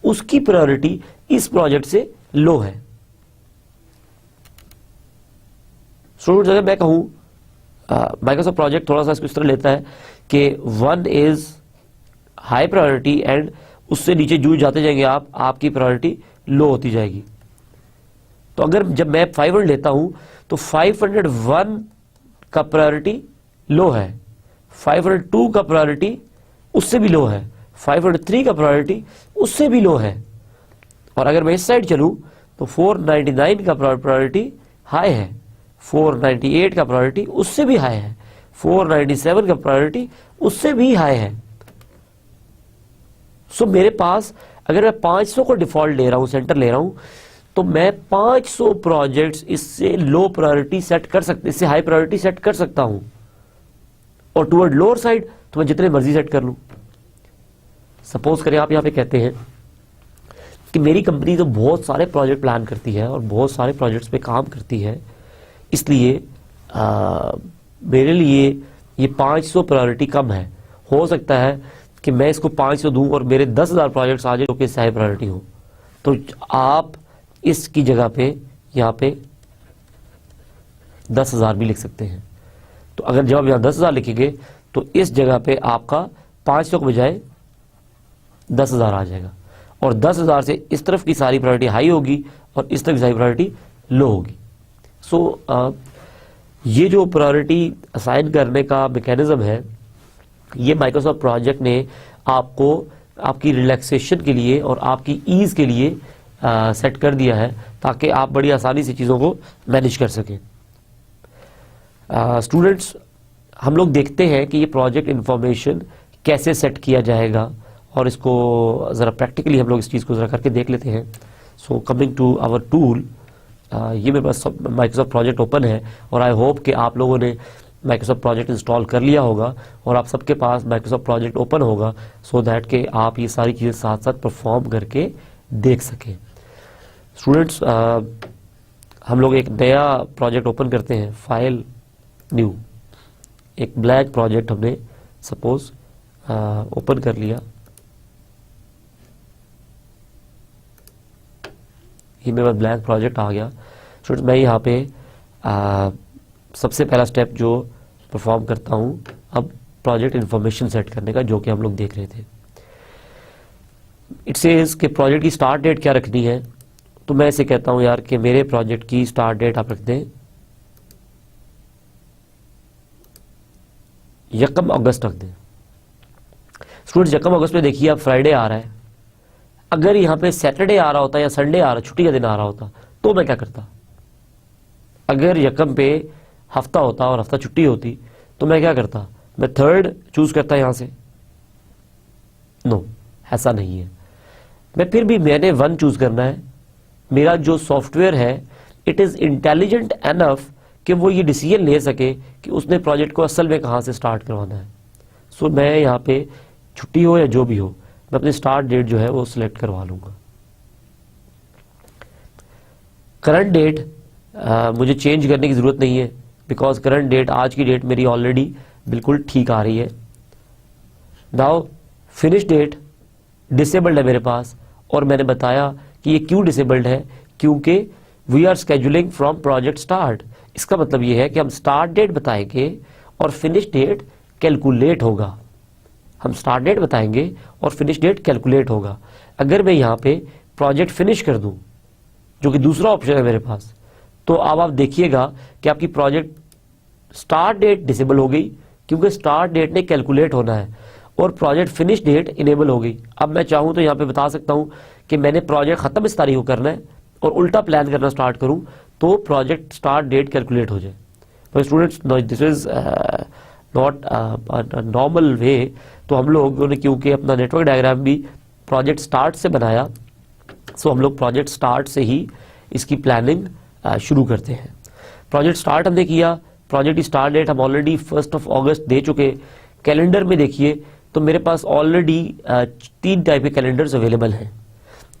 [SPEAKER 1] उसकी प्रायोरिटी इस प्रोजेक्ट से लो है। स्टूडेंट्स, अगर मैं कहूं माइक्रोसॉफ्ट प्रोजेक्ट थोड़ा सा इसको इस तरह लेता है कि 1 इज हाई प्रायोरिटी एंड उससे नीचे जूझ जाते जाएंगे आप, आपकी प्रायोरिटी लो होती जाएगी। तो अगर जब मैं 500 लेता हूं तो 501 का प्रायोरिटी लो है, 502 का प्रायोरिटी उससे भी लो है, 503 का प्रायोरिटी उससे भी लो है। और अगर मैं इस साइड चलूं तो 499 का प्रायोरिटी हाई है, 498 का प्रायोरिटी उससे भी हाई है, 497 का प्रायोरिटी उससे भी हाई है। सो मेरे पास अगर मैं 500 को डिफॉल्ट ले रहा हूं, सेंटर ले रहा हूं, तो मैं 500 प्रोजेक्ट्स इससे लो प्रायोरिटी सेट कर सकते, इससे हाई प्रायोरिटी सेट कर सकता हूं। और टुवर्ड लोअर साइड तो मैं जितने मर्जी सेट कर लूं। सपोज करें आप यहां पे कहते हैं कि मेरी कंपनी तो बहुत सारे प्रोजेक्ट प्लान करती है और बहुत सारे प्रोजेक्ट्स पे काम करती है, इसलिए मेरे लिए ये 500 प्रायोरिटी कम है। हो सकता है कि मैं इसको 500 दूं और मेरे 10,000 प्रोजेक्ट्स आ जाए जो कि इससे हाई प्रायोरिटी हो। तो आप इसकी जगह पे यहाँ पे 10,000 भी लिख सकते हैं। तो अगर जब आप यहाँ 10,000 लिखेंगे तो इस जगह पे आपका 500 के बजाय 10,000 आ जाएगा, और 10,000 से इस तरफ की सारी प्रायोरिटी हाई होगी और इस तरफ की सारी प्रायोरिटी लो होगी। सो ये जो प्रायोरिटी असाइन करने का मैकेनिज्म है, ये माइक्रोसॉफ्ट प्रोजेक्ट ने आपको आपकी रिलैक्सेशन के लिए और आपकी ईज के लिए सेट कर दिया है, ताकि आप बड़ी आसानी से चीज़ों को मैनेज कर सकें। स्टूडेंट्स, हम लोग देखते हैं कि ये प्रोजेक्ट इंफॉर्मेशन कैसे सेट किया जाएगा, और इसको ज़रा प्रैक्टिकली हम लोग इस चीज़ को ज़रा करके देख लेते हैं। So coming to our tool, ये मेरे पास माइक्रोसॉफ्ट प्रोजेक्ट ओपन है और आई होप कि आप लोगों ने माइक्रोसॉफ्ट प्रोजेक्ट इंस्टॉल कर लिया होगा और आप सबके पास माइक्रोसॉफ्ट प्रोजेक्ट ओपन होगा, सो दैट कि आप ये सारी चीज़ें साथ साथ परफॉर्म करके देख सकें। स्टूडेंट्स, हम लोग एक नया प्रोजेक्ट ओपन करते हैं, फाइल न्यू, एक ब्लैंक प्रोजेक्ट हमने सपोज ओपन कर लिया। ये मेरे पास ब्लैंक प्रोजेक्ट आ गया। स्टूडेंट्स, मैं यहाँ पे सबसे पहला स्टेप जो परफॉर्म करता हूँ अब प्रोजेक्ट इन्फॉर्मेशन सेट करने का, जो कि हम लोग देख रहे थे। इट सेज कि प्रोजेक्ट की स्टार्ट डेट क्या रखनी है, तो मैं इसे कहता हूँ यार कि मेरे प्रोजेक्ट की स्टार्ट डेट आप रख दें 1 अगस्त रख दें। स्टूडेंट्स, 1 अगस्त में देखिए अब फ्राइडे आ रहा है, अगर यहाँ पे सैटरडे आ रहा होता या संडे आ रहा, छुट्टी का दिन आ रहा होता, तो मैं क्या करता? अगर 1 पे हफ्ता होता और हफ्ता छुट्टी होती तो मैं क्या करता? मैं 3rd चूज करता यहां से? नो, ऐसा नहीं है। फिर भी मैंने 1 चूज करना है। मेरा जो सॉफ्टवेयर है इट इज इंटेलिजेंट एनफ कि वो ये डिसीजन ले सके कि उसने प्रोजेक्ट को असल में कहां से स्टार्ट करवाना है। सो मैं यहाँ पे छुट्टी हो या जो भी हो, मैं अपनी स्टार्ट डेट जो है वो सिलेक्ट करवा लूंगा। करंट डेट मुझे चेंज करने की जरूरत नहीं है, बिकॉज करंट डेट, आज की डेट मेरी ऑलरेडी बिल्कुल ठीक आ रही है। नाउ फिनिश डेट डिसेबल्ड है मेरे पास, और मैंने बताया कि ये क्यों डिसेबल्ड है, क्योंकि we are scheduling from project start. इसका मतलब ये है कि हम स्टार्ट डेट बताएंगे और फिनिश डेट कैलकुलेट होगा। हम स्टार्ट डेट बताएंगे और फिनिश डेट कैलकुलेट होगा। अगर मैं यहाँ पे प्रोजेक्ट फिनिश कर दूं, जो कि दूसरा ऑप्शन है मेरे पास, तो अब आप देखिएगा कि आपकी प्रोजेक्ट स्टार्ट डेट डिसेबल हो गई, क्योंकि स्टार्ट डेट ने कैलकुलेट होना है, और प्रोजेक्ट फिनिश डेट इनेबल हो गई। अब मैं चाहूं तो यहाँ पे बता सकता हूं कि मैंने प्रोजेक्ट खत्म इस तारीख को करना है और उल्टा प्लान करना स्टार्ट करूं तो प्रोजेक्ट स्टार्ट डेट कैलकुलेट हो जाए। तो students, this is not normal way. तो हम लोगों ने क्योंकि अपना नेटवर्क डायग्राम भी प्रोजेक्ट स्टार्ट से बनाया, सो हम लोग प्रोजेक्ट स्टार्ट से ही इसकी प्लानिंग शुरू करते हैं। प्रोजेक्ट स्टार्ट हमने किया, प्रोजेक्ट की स्टार्ट डेट हम ऑलरेडी 1 अगस्त दे चुके। कैलेंडर में देखिए तो मेरे पास ऑलरेडी 3 टाइप के कैलेंडर्स अवेलेबल हैं।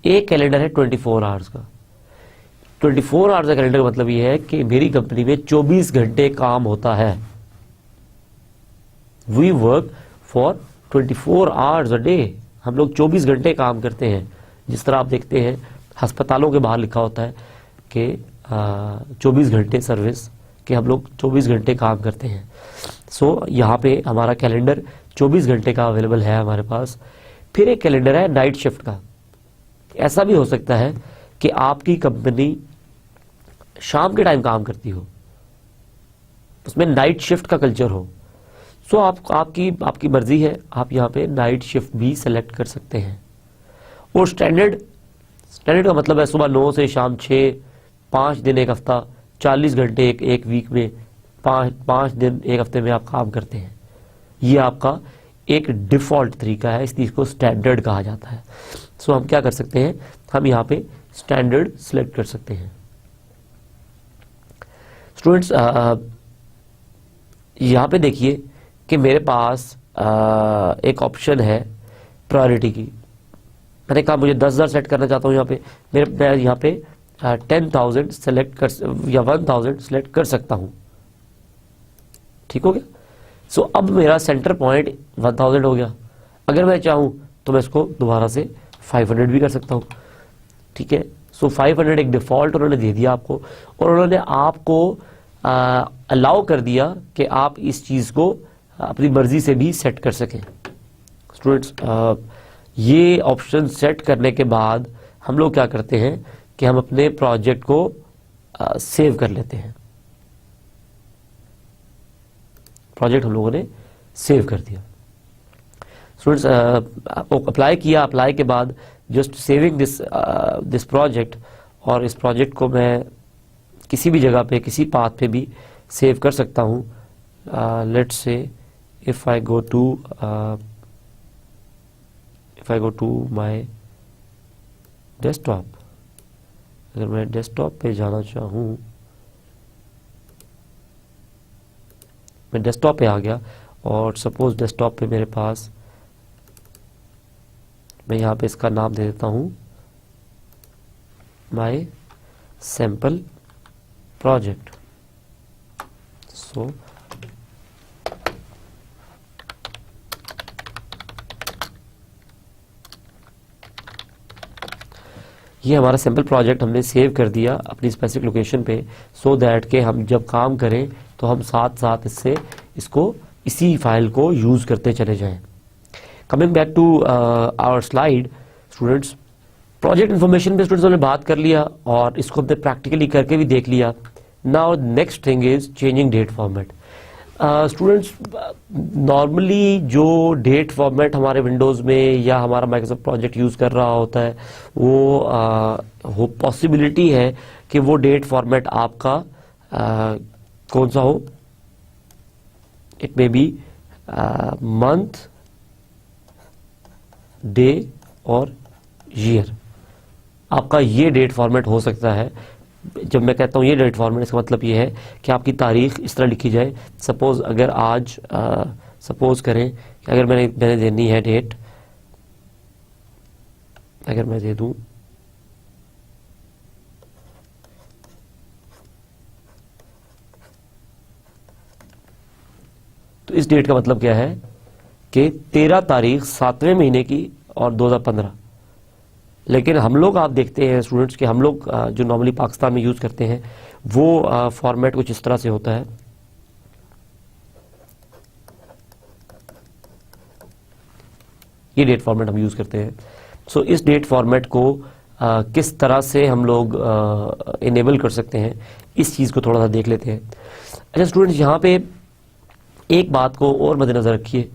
[SPEAKER 1] एक कैलेंडर है 24 आवर्स का। 24 आवर्स का कैलेंडर का मतलब ये है कि मेरी कंपनी में 24 घंटे काम होता है। We work for 24 hours a day. हम लोग 24 घंटे काम करते हैं, जिस तरह आप देखते हैं अस्पतालों के बाहर लिखा होता है कि 24 घंटे सर्विस, कि हम लोग 24 घंटे काम करते हैं। सो यहाँ पे हमारा कैलेंडर 24 घंटे का अवेलेबल है हमारे पास। फिर एक कैलेंडर है नाइट शिफ्ट का। ऐसा भी हो सकता है कि आपकी कंपनी शाम के टाइम काम करती हो, उसमें नाइट शिफ्ट का कल्चर हो। सो आपकी मर्जी है, आप यहाँ पे नाइट शिफ्ट भी सेलेक्ट कर सकते हैं। और स्टैंडर्ड का मतलब है सुबह 9 से शाम 6, 5 दिन एक हफ्ता, 40 घंटे एक वीक में, 5 दिन एक हफ्ते में आप काम करते हैं। ये आपका एक डिफॉल्ट तरीका है, इस चीज को स्टैंडर्ड कहा जाता है। सो हम क्या कर सकते हैं, हम यहाँ पे स्टैंडर्ड सिलेक्ट कर सकते हैं। स्टूडेंट्स यहाँ पे देखिए कि मेरे पास एक ऑप्शन है प्रायोरिटी की। मैंने कहा मुझे 10,000 सेट करना चाहता हूँ, यहाँ पे मैं यहाँ पे 10,000 सेलेक्ट कर या 1,000 सेलेक्ट कर सकता हूँ। ठीक हो गया। सो अब मेरा सेंटर पॉइंट 1,000 हो गया। अगर मैं चाहूँ तो मैं इसको दोबारा से 500 भी कर सकता हूँ। ठीक है। सो 500 एक डिफॉल्ट उन्होंने दे दिया आपको, और उन्होंने आपको अलाउ कर दिया कि आप इस चीज को अपनी मर्जी से भी सेट कर सकें। स्टूडेंट्स ये ऑप्शन सेट करने के बाद हम लोग क्या करते हैं कि हम अपने प्रोजेक्ट को सेव कर लेते हैं। प्रोजेक्ट हम लोगों ने सेव कर दिया। स्टूडेंट्स अप्लाई किया, अप्लाई के बाद जस्ट सेविंग दिस प्रोजेक्ट, और इस प्रोजेक्ट को मैं किसी भी जगह पे, किसी पाथ पे भी सेव कर सकता हूँ। Let's say if I go to my desktop, अगर मैं डेस्कटॉप पे जाना चाहूँ, मैं डेस्कटॉप पे आ गया, और सपोज डेस्कटॉप पे मेरे पास, मैं यहाँ पे इसका नाम दे देता हूँ माय सैम्पल प्रोजेक्ट। सो ये हमारा सैम्पल प्रोजेक्ट हमने सेव कर दिया अपनी स्पेसिफिक लोकेशन पे, सो दैट के हम जब काम करें तो हम साथ साथ इसको इसी फाइल को यूज करते चले जाएं। Coming back to our slide students, project information पे स्टूडेंट्स हमने बात कर लिया, और इसको हमने प्रैक्टिकली करके भी देख लिया। Now next thing is changing date format. Students normally जो डेट फॉर्मेट हमारे विंडोज़ में या हमारा माइक्रोसॉफ्ट प्रोजेक्ट यूज़ कर रहा होता है, वो पॉसिबिलिटी है कि वो डेट फॉर्मेट आपका कौन सा हो। It may be month, day और ईयर। आपका ये डेट फॉर्मेट हो सकता है। जब मैं कहता हूँ ये डेट फॉर्मेट, इसका मतलब ये है कि आपकी तारीख इस तरह लिखी जाए। सपोज अगर आज सपोज करें कि अगर मैंने देनी है डेट, अगर मैं दे दूं तो इस डेट का मतलब क्या है कि 13 तारीख 7वें महीने की और 2015। लेकिन हम लोग आप देखते हैं स्टूडेंट्स कि हम लोग जो नॉर्मली पाकिस्तान में यूज करते हैं वो फॉर्मेट कुछ इस तरह से होता है। ये डेट फॉर्मेट हम यूज करते हैं। सो इस डेट फॉर्मेट को किस तरह से हम लोग इनेबल कर सकते हैं, इस चीज को थोड़ा सा देख लेते हैं। अच्छा स्टूडेंट्स, यहाँ पे एक बात को और मद्देनजर रखिए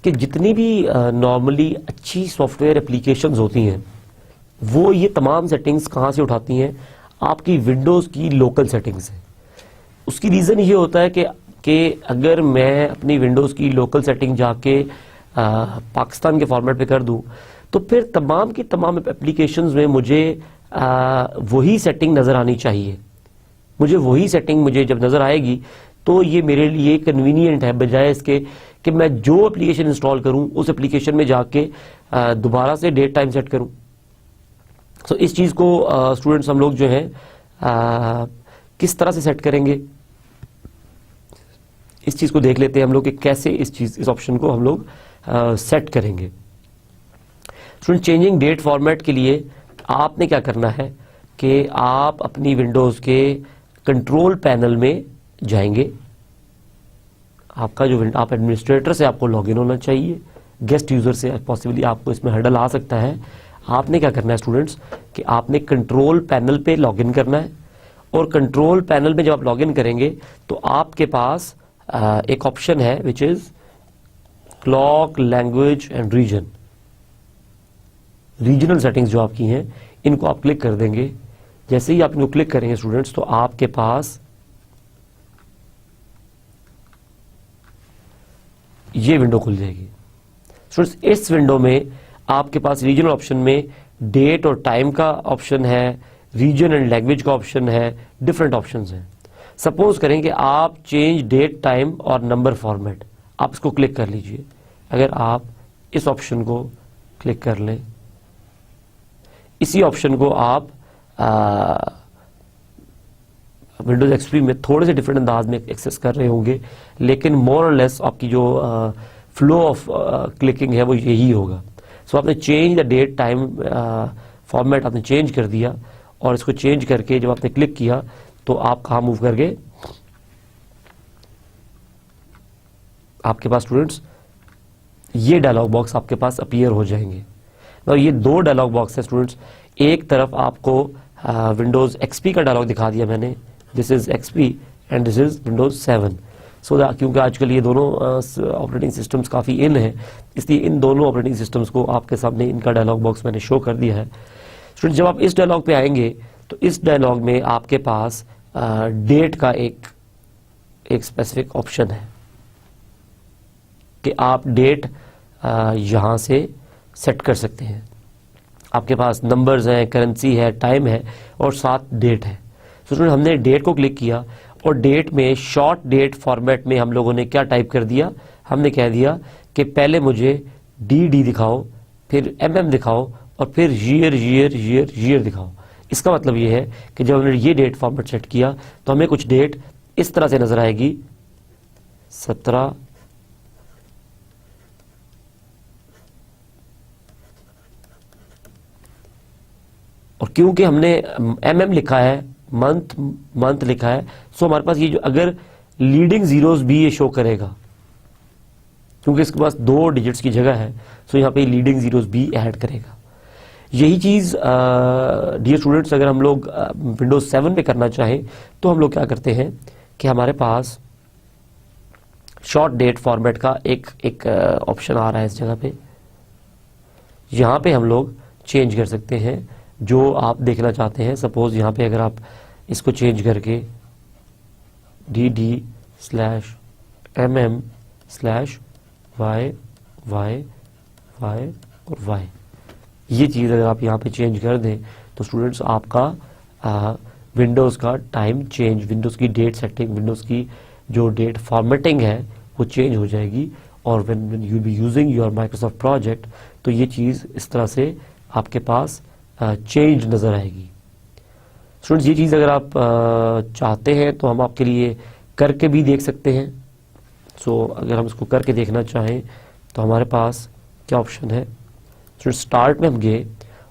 [SPEAKER 1] कि जितनी भी नॉर्मली अच्छी सॉफ्टवेयर एप्लीकेशंस होती हैं वो ये तमाम सेटिंग्स कहाँ से उठाती हैं, आपकी विंडोज़ की लोकल सेटिंग्स है। उसकी रीज़न ये होता है कि अगर मैं अपनी विंडोज़ की लोकल सेटिंग जाके पाकिस्तान के फॉर्मेट पे कर दूं तो फिर तमाम की तमाम एप्लीकेशंस में मुझे वही सेटिंग नज़र आनी चाहिए। मुझे वही सेटिंग मुझे जब नज़र आएगी तो ये मेरे लिए कन्वीनियंट है, बजाय इसके कि मैं जो एप्लीकेशन इंस्टॉल करूं उस एप्लीकेशन में जाके दोबारा से डेट टाइम सेट करूं। तो इस चीज़ को स्टूडेंट्स हम लोग जो है किस तरह से सेट करेंगे, इस चीज़ को देख लेते हैं हम लोग कि कैसे इस ऑप्शन को हम लोग सेट करेंगे। स्टूडेंट चेंजिंग डेट फॉर्मेट के लिए आपने क्या करना है कि आप अपनी विंडोज के कंट्रोल पैनल में जाएंगे। आपका जो आप एडमिनिस्ट्रेटर से आपको लॉगिन होना चाहिए, गेस्ट यूजर से पॉसिबली आपको इसमें हर्डल आ सकता है। आपने क्या करना है स्टूडेंट्स कि आपने कंट्रोल पैनल पे लॉगिन करना है, और कंट्रोल पैनल में जब आप लॉगिन करेंगे तो आपके पास एक ऑप्शन है which is clock, language and region. Regional settings जो आपकी हैं इनको आप क्लिक कर देंगे। जैसे ही आप इनको क्लिक करेंगे स्टूडेंट्स तो आपके पास ये विंडो खुल जाएगी। स्टूडेंट्स इस विंडो में आपके पास रीजनल ऑप्शन में डेट और टाइम का ऑप्शन है, रीजन एंड लैंग्वेज का ऑप्शन है, डिफरेंट ऑप्शंस हैं। सपोज करें कि आप चेंज डेट, टाइम और नंबर फॉर्मेट, आप इसको क्लिक कर लीजिए। अगर आप इस ऑप्शन को क्लिक कर लें, इसी ऑप्शन को आप विंडोज एक्सपी में थोड़े से डिफरेंट अंदाज में एक्सेस कर रहे होंगे, लेकिन मोर और लेस आपकी जो फ्लो ऑफ क्लिकिंग है वो यही होगा। सो आपने change the date, time format आपने चेंज कर दिया, और इसको चेंज करके जब आपने क्लिक किया तो आप कहाँ मूव कर गए, आपके पास स्टूडेंट्स ये डायलॉग बॉक्स आपके पास अपीयर हो जाएंगे। और ये दो डायलॉग बॉक्स है स्टूडेंट्स। एक तरफ आपको विंडोज एक्सपी का डायलॉग दिखा दिया मैंने, this is XP and this is Windows 7। क्योंकि आजकल ये दोनों ऑपरेटिंग सिस्टम्स काफ़ी इन है, इसलिए इन दोनों ऑपरेटिंग सिस्टम्स को आपके सामने इनका डायलॉग बॉक्स मैंने शो कर दिया है। स्टूडेंट जब आप इस डायलॉग पे आएंगे तो इस डायलॉग में आपके पास डेट का एक स्पेसिफिक ऑप्शन है कि आप डेट यहाँ से सेट कर सकते हैं। आपके पास नंबर्स हैं, करेंसी है, टाइम है और साथ डेट है। तो स्टूडेंट हमने डेट को क्लिक किया और डेट में शॉर्ट डेट फॉर्मेट में हम लोगों ने क्या टाइप कर दिया, हमने कह दिया कि पहले मुझे डी दिखाओ, फिर दिखाओ और फिर ईयर दिखाओ। इसका मतलब ये है कि जब हमने ये डेट फॉर्मेट सेट किया तो हमें कुछ डेट इस तरह से नजर आएगी 17 और क्योंकि हमने लिखा है, मंथ लिखा है, सो हमारे पास ये जो अगर लीडिंग जीरोस भी ये शो करेगा, क्योंकि इसके पास 2 डिजिट्स की जगह है, सो यहाँ पे लीडिंग जीरोस भी ऐड करेगा। यही चीज डियर स्टूडेंट्स अगर हम लोग विंडोज 7 पे करना चाहें तो हम लोग क्या करते हैं कि हमारे पास शॉर्ट डेट फॉर्मेट का एक ऑप्शन आ रहा है इस जगह पे। यहाँ पे हम लोग चेंज कर सकते हैं जो आप देखना चाहते हैं। सपोज यहाँ पे अगर आप इसको चेंज करके dd/mm/y और y, ये चीज़ अगर आप यहाँ पे चेंज कर दें तो स्टूडेंट्स आपका विंडोज़ का टाइम चेंज, विंडोज़ की डेट सेटिंग, विंडोज़ की जो डेट फॉर्मेटिंग है वो चेंज हो जाएगी। और when you be using your Microsoft project तो ये चीज़ इस तरह से आपके पास चेंज नज़र आएगी। स्टूडेंट्स ये चीज़ अगर आप चाहते हैं तो हम आपके लिए करके भी देख सकते हैं। अगर हम इसको करके देखना चाहें तो हमारे पास क्या ऑप्शन है, स्टार्ट में हम गए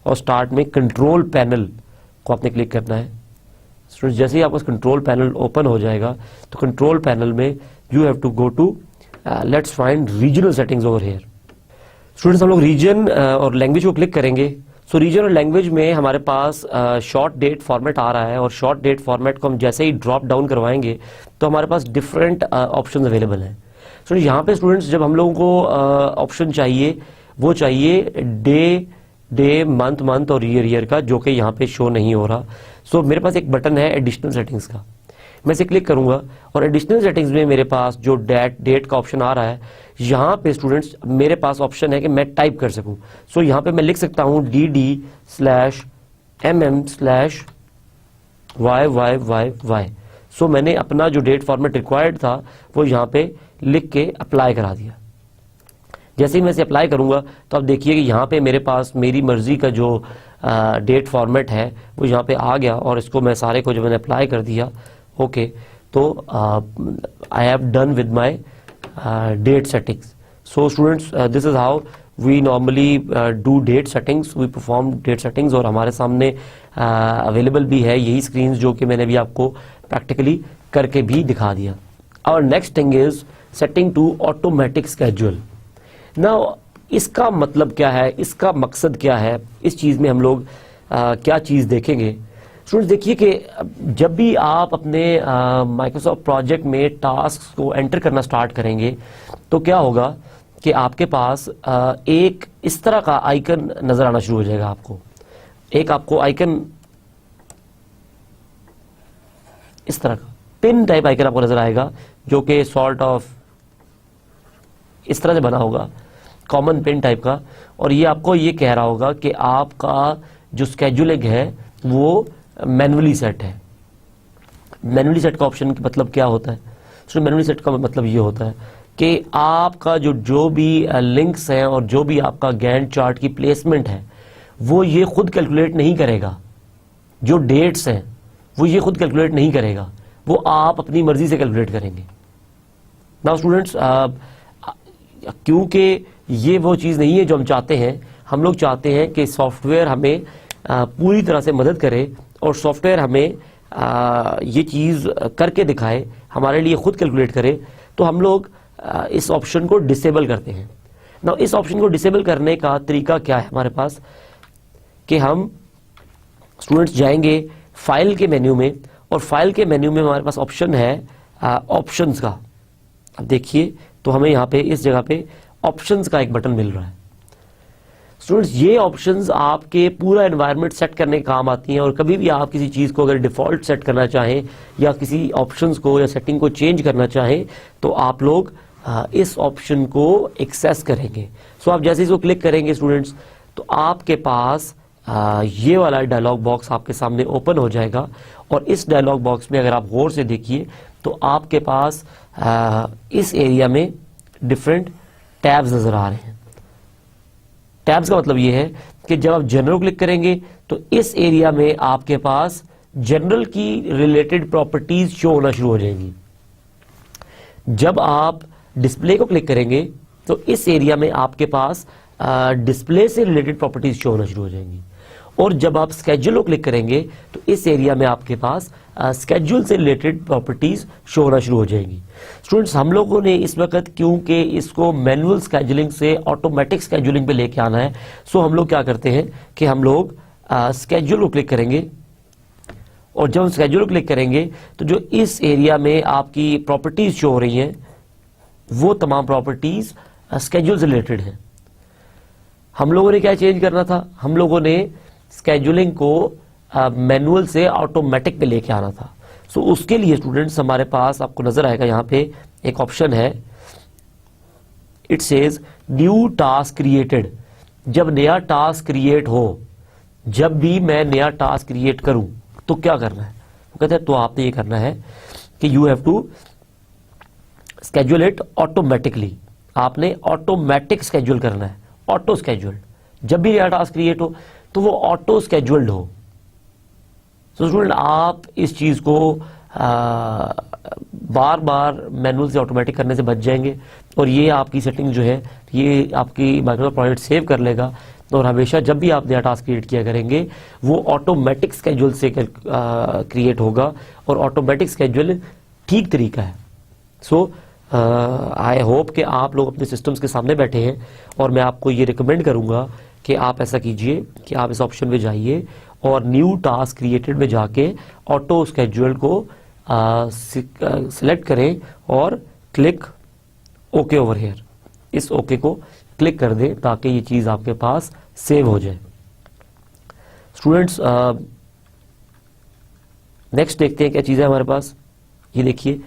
[SPEAKER 1] और स्टार्ट में कंट्रोल पैनल को आपने क्लिक करना है। स्टूडेंट्स जैसे ही आपका कंट्रोल पैनल ओपन हो जाएगा तो कंट्रोल पैनल में you have to go to let's find regional settings over here. Students हम लोग रीजन और लैंग्वेज को क्लिक करेंगे। रीजन और लैंग्वेज में हमारे पास शॉर्ट डेट फॉर्मेट आ रहा है और शॉर्ट डेट फॉर्मेट को हम जैसे ही ड्रॉप डाउन करवाएंगे तो हमारे पास डिफरेंट ऑप्शंस अवेलेबल हैं। यहाँ पे स्टूडेंट्स जब हम लोगों को ऑप्शन चाहिए वो चाहिए डे मंथ और ईयर का, जो कि यहाँ पे शो नहीं हो रहा। मेरे पास एक बटन है एडिशनल सेटिंग्स का, मैं इसे क्लिक करूंगा और एडिशनल सेटिंग्स में मेरे पास जो डेट का ऑप्शन आ रहा है, यहाँ पे स्टूडेंट्स मेरे पास ऑप्शन है कि मैं टाइप कर सकूं। यहाँ पे मैं लिख सकता हूं dd/mm/y। मैंने अपना जो डेट फॉर्मेट रिक्वायर्ड था वो यहाँ पे लिख के अप्लाई करा दिया। जैसे ही मैं इसे अप्लाई करूंगा तो आप देखिए कि यहाँ पे मेरे पास मेरी मर्जी का जो डेट फॉर्मेट है वो यहाँ पे आ गया और इसको मैं सारे को जब मैंने अप्लाई कर दिया ओके तो I have done with my date settings. So students this is how we normally do date settings, we perform date settings, और हमारे सामने अवेलेबल भी है यही स्क्रीन जो कि मैंने भी आपको प्रैक्टिकली करके भी दिखा दिया। और next thing is setting to automatic schedule. Now इसका मतलब क्या है, इसका मकसद क्या है, इस चीज़ में हम लोग क्या चीज़ देखेंगे। स्टूडेंट्स देखिए कि जब भी आप अपने माइक्रोसॉफ्ट प्रोजेक्ट में टास्क को एंटर करना स्टार्ट करेंगे तो क्या होगा कि आपके पास एक इस तरह का आइकन नज़र आना शुरू हो जाएगा। आपको एक आपको आइकन इस तरह का पिन टाइप आइकन आपको नज़र आएगा जो कि सॉर्ट ऑफ इस तरह से बना होगा, कॉमन पिन टाइप का, और ये आपको ये कह रहा होगा कि आपका जो स्केड्यूलिंग है वो मैनुअली सेट है। मैनुअली सेट का ऑप्शन का मतलब क्या होता है? तो मैनुअली सेट का मतलब ये होता है कि आपका जो भी लिंक्स हैं और जो भी आपका गैंट चार्ट की प्लेसमेंट है वो ये खुद कैलकुलेट नहीं करेगा। जो डेट्स हैं वो ये खुद कैलकुलेट नहीं करेगा, वो आप अपनी मर्जी से कैलकुलेट करेंगे। नाउ स्टूडेंट्स, क्योंकि ये वो चीज़ नहीं है जो हम चाहते हैं। हम लोग चाहते हैं कि सॉफ्टवेयर हमें पूरी तरह से मदद करे और सॉफ्टवेयर हमें ये चीज़ करके दिखाए, हमारे लिए खुद कैलकुलेट करे। तो हम लोग इस ऑप्शन को डिसेबल करते हैं। ना इस ऑप्शन को डिसेबल करने का तरीका क्या है हमारे पास, कि हम स्टूडेंट्स जाएंगे फाइल के मेन्यू में, और फाइल के मेन्यू में हमारे पास ऑप्शन है ऑप्शंस का। अब देखिए तो हमें यहाँ पे इस जगह पे ऑप्शंस का एक बटन मिल रहा है। स्टूडेंट्स ये ऑप्शंस आपके पूरा एनवायरनमेंट सेट करने के काम आती हैं, और कभी भी आप किसी चीज़ को अगर डिफ़ॉल्ट सेट करना चाहें या किसी ऑप्शंस को या सेटिंग को चेंज करना चाहें तो आप लोग इस ऑप्शन को एक्सेस करेंगे। सो आप जैसे इसको क्लिक करेंगे स्टूडेंट्स तो आपके पास ये वाला डायलॉग बॉक्स आपके सामने ओपन हो जाएगा, और इस डायलॉग बॉक्स में अगर आप गौर से देखिए तो आपके पास इस एरिया में डिफरेंट टैब्स नज़र आ रहे हैं। टैब्स का मतलब ये है कि जब आप जनरल क्लिक करेंगे तो इस एरिया में आपके पास जनरल की रिलेटेड प्रॉपर्टीज शो होना शुरू हो जाएंगी। जब आप डिस्प्ले को क्लिक करेंगे तो इस एरिया में आपके पास डिस्प्ले से रिलेटेड प्रॉपर्टीज शो होना शुरू हो जाएंगी, और जब आप स्केड्यूल को क्लिक करेंगे तो इस एरिया में आपके पास स्केड्यूल से रिलेटेड प्रॉपर्टीज शो होना शुरू हो जाएंगी। स्टूडेंट्स हम लोगों ने इस वक्त क्योंकि इसको मैनुअल स्केड्यूलिंग से ऑटोमेटिक स्केड्यूलिंग पे लेके आना है, सो हम लोग क्या करते हैं कि हम लोग स्केड्यूल को क्लिक करेंगे, और जब हम स्केड्यूल को क्लिक करेंगे तो जो इस एरिया में आपकी प्रॉपर्टीज शो हो रही हैं वो तमाम प्रॉपर्टीज स्केड्यूल से रिलेटेड हैं। हम लोगों ने क्या चेंज करना था, हम लोगों ने स्केड्यूलिंग को मैनुअल से ऑटोमेटिक पे लेके आना था। सो उसके लिए स्टूडेंट्स हमारे पास आपको नजर आएगा यहाँ पे एक ऑप्शन है, it says new task created. जब नया टास्क क्रिएट हो, जब भी मैं नया टास्क क्रिएट करूं तो क्या करना है, वो कहते हैं तो आपने ये करना है कि you have to schedule it automatically. आपने ऑटोमेटिक स्केड्यूल करना है, ऑटो स्केड्यूल्ड। जब भी नया टास्क क्रिएट हो तो वो ऑटो स्केड्यूल्ड हो। तो स्टूडेंट आप इस चीज़ को बार बार मैनुअल से ऑटोमेटिक करने से बच जाएंगे, और ये आपकी सेटिंग जो है ये आपकी माइक्रोसॉफ्ट प्रोजेक्ट सेव कर लेगा, और हमेशा जब भी आप नया टास्क क्रिएट किया करेंगे वो ऑटोमेटिक स्केड्यूल से क्रिएट होगा, और ऑटोमेटिक स्केड्यूल ठीक तरीका है। सो आई होप कि आप लोग अपने सिस्टम्स के सामने बैठे हैं, और मैं आपको ये रिकमेंड करूंगा कि आप ऐसा कीजिए कि आप इस ऑप्शन में जाइए और न्यू टास्क क्रिएटेड में जाके ऑटो स्केड्यूल को सिलेक्ट करें और क्लिक ओके ओवर हियर। इस ओके को क्लिक कर दें ताकि ये चीज़ आपके पास सेव हो जाए। स्टूडेंट्स नेक्स्ट देखते हैं क्या चीज़ है हमारे पास। ये देखिए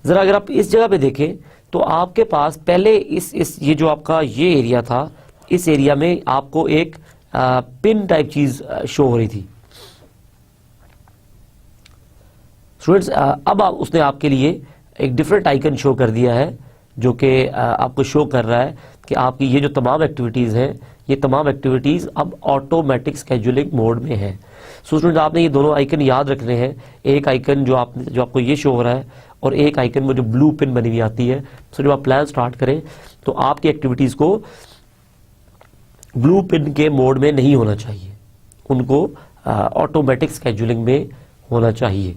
[SPEAKER 1] ज़रा, अगर आप इस जगह पे देखें तो आपके पास पहले इस ये जो आपका ये एरिया था, इस एरिया में आपको एक पिन टाइप चीज शो हो रही थी। स्टूडेंट्स अब उसने आपके लिए एक डिफरेंट आइकन शो कर दिया है जो कि आपको शो कर रहा है कि आपकी ये जो तमाम एक्टिविटीज़ हैं ये तमाम एक्टिविटीज़ अब ऑटोमेटिक स्केड्यूलिंग मोड में है। सो स्टूडेंट आपने ये दोनों आइकन याद रखने हैं। एक आइकन जो आपको ये शो हो रहा है, और एक आइकन में जो ब्लू पिन बनी हुई आती है। सो जब आप प्लान स्टार्ट करें तो आपकी एक्टिविटीज़ को ब्लू पिन के मोड में नहीं होना चाहिए, उनको ऑटोमेटिक स्केड्यूलिंग में होना चाहिए।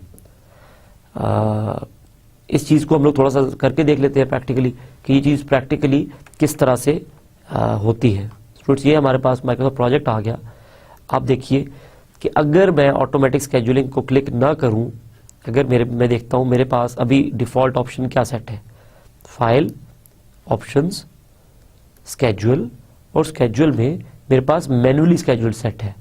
[SPEAKER 1] इस चीज़ को हम लोग थोड़ा सा करके देख लेते हैं प्रैक्टिकली कि ये चीज़ प्रैक्टिकली किस तरह से होती है। स्टूडेंट्स, ये हमारे पास माइक्रोसॉफ्ट प्रोजेक्ट आ गया। आप देखिए कि अगर मैं ऑटोमेटिक स्केड्यूलिंग को क्लिक ना करूं, अगर मैं देखता हूं मेरे पास अभी डिफ़ॉल्ट ऑप्शन क्या सेट है, फाइल, ऑप्शंस, स्केड्यूल, और स्केड्यूल में मेरे पास मैनुअली स्केड्यूल सेट है।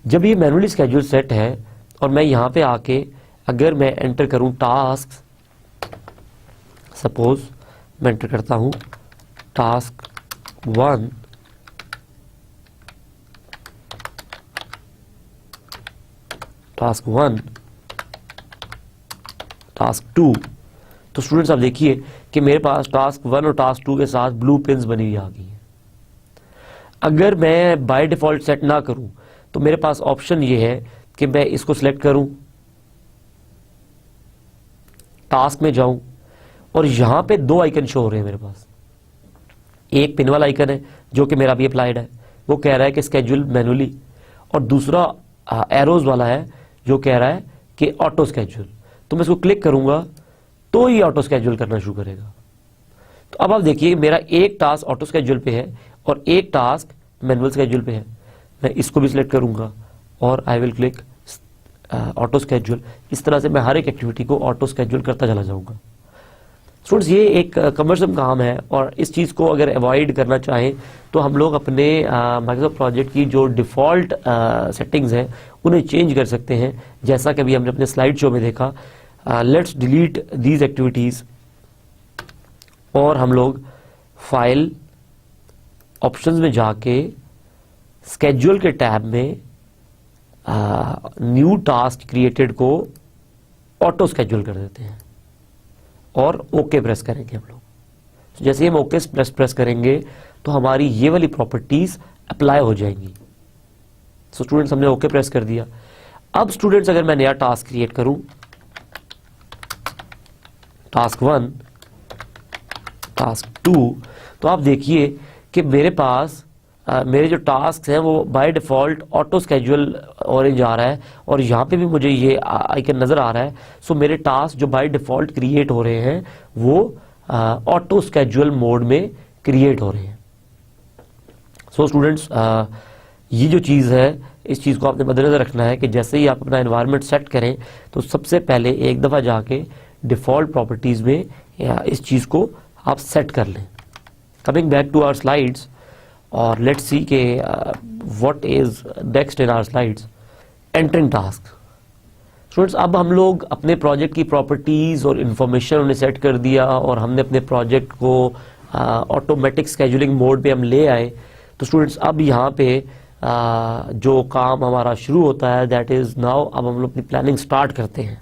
[SPEAKER 1] जब ये मैनुअली स्केड्यूल सेट है और मैं यहाँ पे आके अगर मैं एंटर करूँ टास्क, सपोज मैं एंटर करता हूँ टास्क 1, टास्क 1, टास्क 2, तो स्टूडेंट्स आप देखिए कि मेरे पास टास्क 1 और टास्क 2 के साथ ब्लू पिन्स बनी हुई आ गई है। अगर मैं बाय डिफॉल्ट सेट ना करूं तो मेरे पास ऑप्शन ये है कि मैं इसको सिलेक्ट करूं, टास्क में जाऊं और यहां पे दो आइकन शो हो रहे हैं मेरे पास। एक पिन वाला आइकन है जो कि मेरा भी अप्लाइड है, वो कह रहा है कि स्केड्यूल मैनुअली, और दूसरा एरोज वाला है जो कह रहा है कि ऑटो स्केड्यूल। तो मैं इसको क्लिक करूंगा तो ये ऑटो स्केड्यूल करना शुरू करेगा। तो अब आप देखिए मेरा एक टास्क ऑटो स्केड्यूल पे है और एक टास्क मैनुअल स्केड्यूल पे है। मैं इसको भी सिलेक्ट करूंगा और I will click auto schedule. इस तरह से मैं हर एक एक्टिविटी को ऑटो स्केड्यूल करता चला जाऊंगा। स्टूडेंट्स, ये एक कमर्शियल काम है और इस चीज़ को अगर अवॉइड करना चाहें तो हम लोग अपने माइक्रोसॉफ्ट प्रोजेक्ट की जो डिफ़ॉल्ट सेटिंग्स हैं उन्हें चेंज कर सकते हैं, जैसा कि अभी हमने अपने स्लाइड शो में देखा। लेट्स डिलीट दीज एक्टिविटीज़ और हम लोग फाइल, ऑप्शंस में जाके स्केड्यूल के टैब में न्यू टास्क क्रिएटेड को ऑटो स्केड्यूल कर देते हैं और ओके प्रेस करेंगे हम लोग। तो जैसे ही हम ओके प्रेस करेंगे तो हमारी ये वाली प्रॉपर्टीज अप्लाई हो जाएंगी। सो स्टूडेंट्स, हमने ओके प्रेस कर दिया। अब स्टूडेंट्स, अगर मैं नया टास्क क्रिएट करूं, टास्क 1, टास्क 2, तो आप देखिए कि मेरे पास मेरे जो टास्क हैं वो by default auto schedule orange आ रहा है और यहाँ पे भी मुझे ये आइकन नज़र आ रहा है। सो मेरे टास्क जो बाय डिफ़ॉल्ट क्रिएट हो रहे हैं वो ऑटो स्केड्यूल मोड में क्रिएट हो रहे हैं। सो स्टूडेंट्स, ये जो चीज़ है इस चीज़ को आपने मद्देनज़र रखना है कि जैसे ही आप अपना एनवायरनमेंट सेट करें तो सबसे पहले एक दफ़ा जाके डिफ़ॉल्ट प्रॉपर्टीज़ में इस चीज़ को आप सेट कर लें। Coming back to our slides और लेट्स सी के what is next in our slides, entering task. Students, अब हम लोग अपने प्रोजेक्ट की प्रॉपर्टीज और इंफॉर्मेशन उन्हें सेट कर दिया और हमने अपने प्रोजेक्ट को ऑटोमेटिक स्केड्यूलिंग मोड पे हम ले आए। तो स्टूडेंट्स, अब यहाँ पे जो काम हमारा शुरू होता है दैट इज नाउ, अब हम लोग अपनी प्लानिंग स्टार्ट करते हैं।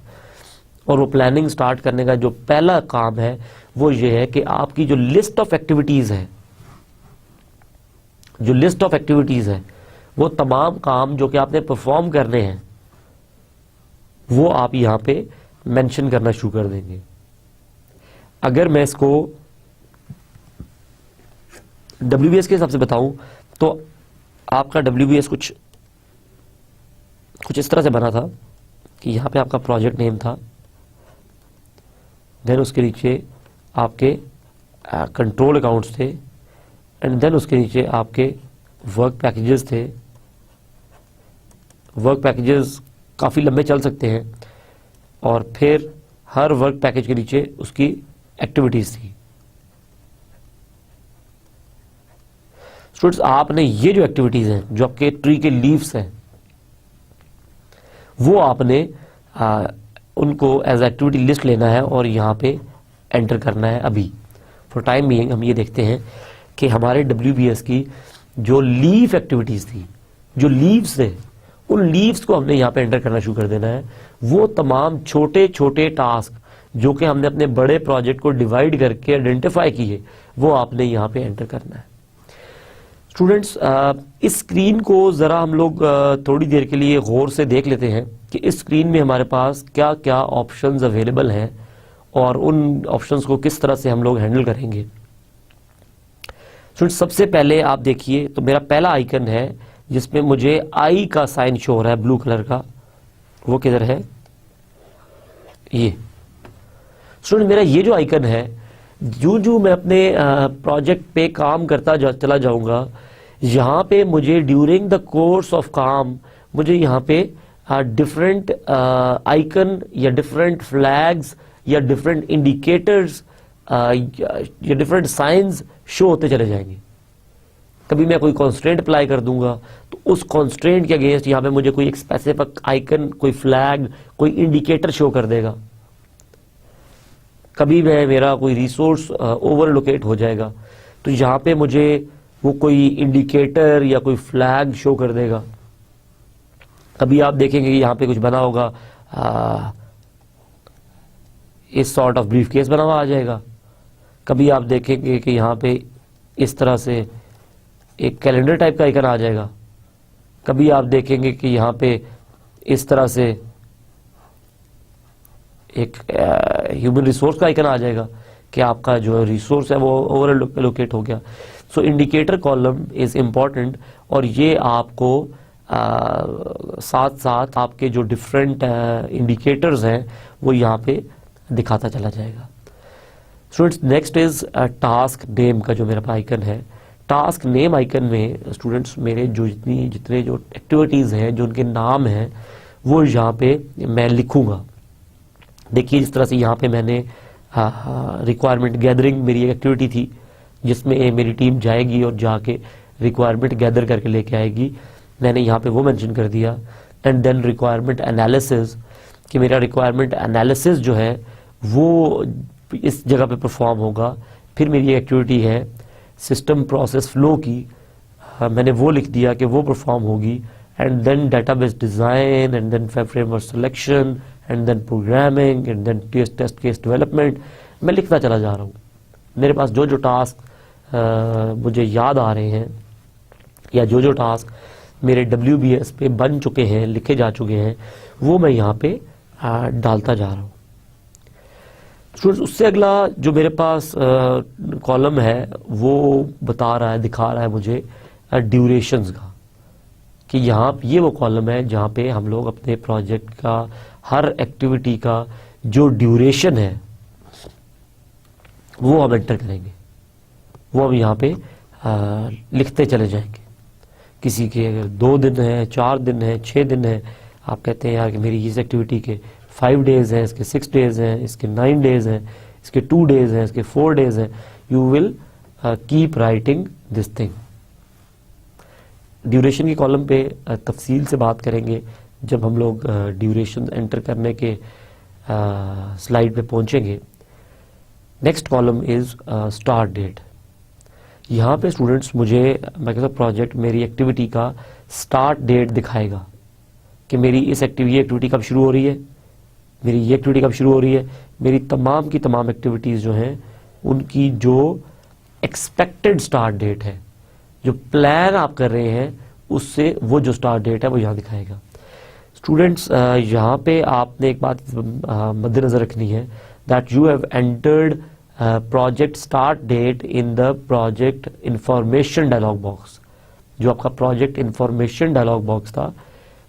[SPEAKER 1] और वो प्लानिंग स्टार्ट करने का जो पहला काम है वो ये है कि आपकी जो लिस्ट ऑफ एक्टिविटीज है, जो लिस्ट ऑफ एक्टिविटीज है, वो तमाम काम जो कि आपने परफॉर्म करने हैं वो आप यहां पे मेंशन करना शुरू कर देंगे। अगर मैं इसको WBS के हिसाब से बताऊं तो आपका WBS कुछ इस तरह से बना था कि यहां पे आपका प्रोजेक्ट नेम था, देन उसके नीचे आपके कंट्रोल अकाउंट्स थे, एंड देन उसके नीचे आपके वर्क पैकेजेस थे। वर्क पैकेजेस काफ़ी लंबे चल सकते हैं और फिर हर वर्क पैकेज के नीचे उसकी एक्टिविटीज़ थी। स्टूडेंट्स, आपने ये जो एक्टिविटीज़ हैं, जो आपके ट्री के लीव्स हैं, वो आपने उनको एज एक्टिविटी लिस्ट लेना है और यहाँ पे एंटर करना है। अभी फॉर टाइम बीइंग हम ये देखते हैं कि हमारे WBS की जो लीफ एक्टिविटीज़ थी, जो लीव्स थे, उन लीव्स को हमने यहाँ पे एंटर करना शुरू कर देना है। वो तमाम छोटे छोटे टास्क जो कि हमने अपने बड़े प्रोजेक्ट को डिवाइड करके आइडेंटिफाई किए, वो आपने यहाँ पे एंटर करना है। स्टूडेंट्स, इस स्क्रीन को ज़रा हम लोग थोड़ी देर के लिए गौर से देख लेते हैं कि इस स्क्रीन में हमारे पास क्या क्या ऑप्शंस अवेलेबल हैं और उन ऑप्शंस को किस तरह से हम लोग हैंडल करेंगे। स्टूडेंट्स सबसे पहले आप देखिए तो मेरा पहला आइकन है जिसमें मुझे आई का साइन शो हो रहा है ब्लू कलर का, वो किधर है, ये स्टूडेंट मेरा ये जो आइकन है, जो मैं अपने प्रोजेक्ट पे काम करता चला जाऊंगा, यहाँ पे मुझे ड्यूरिंग द कोर्स ऑफ काम मुझे यहाँ पे डिफरेंट आइकन या डिफरेंट फ्लैग्स या डिफरेंट इंडिकेटर्स या डिफरेंट साइंस शो होते चले जाएंगे। कभी मैं कोई कॉन्स्ट्रेंट अप्लाई कर दूंगा तो उस कॉन्स्ट्रेंट के अगेंस्ट यहाँ पे मुझे कोई एक स्पेसिफिक आइकन, कोई फ्लैग, कोई इंडिकेटर शो कर देगा। कभी मेरा कोई रिसोर्स ओवरलोकेट हो जाएगा तो यहाँ पे मुझे वो कोई इंडिकेटर या कोई फ्लैग शो कर देगा। कभी आप देखेंगे कि यहाँ पे कुछ बना होगा, इस सॉर्ट ऑफ ब्रीफ केस बना हुआ आ जाएगा। कभी आप देखेंगे कि यहाँ पे इस तरह से एक कैलेंडर टाइप का आइकन आ जाएगा। कभी आप देखेंगे कि यहाँ पे इस तरह से एक ह्यूमन रिसोर्स का आइकन आ जाएगा कि आपका जो रिसोर्स है वो ओवर एलोकेट हो गया। सो इंडिकेटर कॉलम इज इम्पॉर्टेंट और ये आपको साथ साथ आपके जो डिफरेंट इंडिकेटर्स हैं वो यहाँ पे दिखाता चला जाएगा। Students next is task name का जो मेरा आइकन है। टास्क नेम आइकन में स्टूडेंट्स मेरे जो जितने जो एक्टिविटीज़ हैं, जो उनके नाम हैं, वो यहाँ पे मैं लिखूंगा। देखिए जिस तरह से यहाँ पे मैंने रिक्वायरमेंट गैदरिंग मेरी एक एक्टिविटी थी जिसमें मेरी टीम जाएगी और जाके रिक्वायरमेंट गैदर करके लेके आएगी। मैंने यहाँ पे वो मेंशन कर दिया। एंड देन रिक्वायरमेंट एनालिसिस, कि मेरा रिक्वायरमेंट एनालिसिस जो है वो इस जगह पे परफॉर्म होगा। फिर मेरी एक्टिविटी है सिस्टम प्रोसेस फ्लो की, मैंने वो लिख दिया कि वो परफॉर्म होगी। And then database design and then framework selection and then programming and then test case development, मैं लिखता चला जा रहा हूँ। मेरे पास जो जो टास्क मुझे याद आ रहे हैं या जो जो टास्क मेरे WBS पे बन चुके हैं, लिखे जा चुके हैं, वो मैं यहाँ पे डालता जा रहा हूँ। स्टूडेंट्स उससे अगला जो मेरे पास कॉलम है वो बता रहा है, दिखा रहा है मुझे ड्यूरेशंस का, कि यहाँ ये वो कॉलम है जहाँ पे हम लोग अपने प्रोजेक्ट का हर एक्टिविटी का जो ड्यूरेशन है वो हम एंटर करेंगे, वो हम यहाँ पे लिखते चले जाएंगे। किसी के अगर 2 दिन है, 4 दिन है, 6 दिन है, आप कहते हैं यार कि मेरी इस एक्टिविटी के 5 डेज हैं, इसके 6 डेज हैं, इसके 9 डेज हैं, इसके 2 डेज हैं, इसके 4 डेज हैं, you will keep writing this thing. Duration की कॉलम पे तफसील से बात करेंगे जब हम लोग ड्यूरेशन एंटर करने के स्लाइड पे पहुंचेंगे। Next column is start date. यहाँ पे स्टूडेंट्स मुझे माइक्रोसॉफ्ट प्रोजेक्ट मेरी एक्टिविटी का स्टार्ट डेट दिखाएगा कि मेरी ये एक्टिविटी कब शुरू हो रही है, मेरी ये एक्टिविटी कब शुरू हो रही है, मेरी तमाम की तमाम एक्टिविटीज़ जो हैं उनकी जो एक्सपेक्टेड स्टार्ट डेट है, जो प्लान आप कर रहे हैं उससे वो जो स्टार्ट डेट है वो यहाँ दिखाएगा। स्टूडेंट्स यहाँ पे आपने एक बात मद्देनजर रखनी है, that you have entered project start date in the project information dialog box. जो आपका प्रोजेक्ट इंफॉर्मेशन डायलॉग बॉक्स था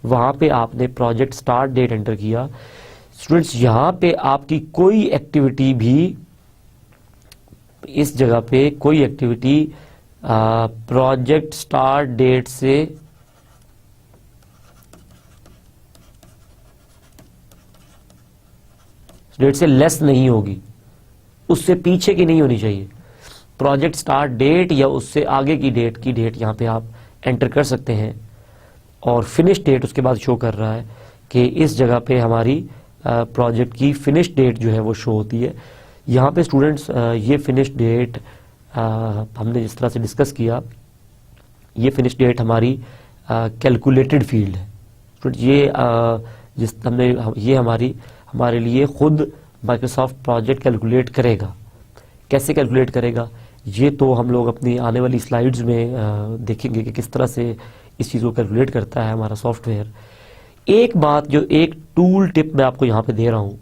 [SPEAKER 1] वहाँ पे आपने प्रोजेक्ट स्टार्ट डेट एंटर किया। स्टूडेंट्स यहाँ पे आपकी कोई एक्टिविटी भी, इस जगह पे कोई एक्टिविटी प्रोजेक्ट स्टार्ट डेट से लेस नहीं होगी, उससे पीछे की नहीं होनी चाहिए। प्रोजेक्ट स्टार्ट डेट या उससे आगे की डेट यहाँ पे आप एंटर कर सकते हैं। और फिनिश डेट उसके बाद शो कर रहा है कि इस जगह पे हमारी प्रोजेक्ट की फिनिश डेट जो है वो शो होती है। यहाँ पे स्टूडेंट्स ये फिनिश डेट हमने जिस तरह से डिस्कस किया, ये फिनिश डेट हमारी कैलकुलेटेड फील्ड है। स्टूडेंट ये हमारे लिए खुद माइक्रोसॉफ्ट प्रोजेक्ट कैलकुलेट करेगा। कैसे कैलकुलेट करेगा ये तो हम लोग अपनी आने वाली स्लाइड्स में देखेंगे कि किस तरह से इस चीज़ को कैलकुलेट करता है हमारा सॉफ्टवेयर। एक बात, जो एक टूल टिप मैं आपको यहाँ पे दे रहा हूँ,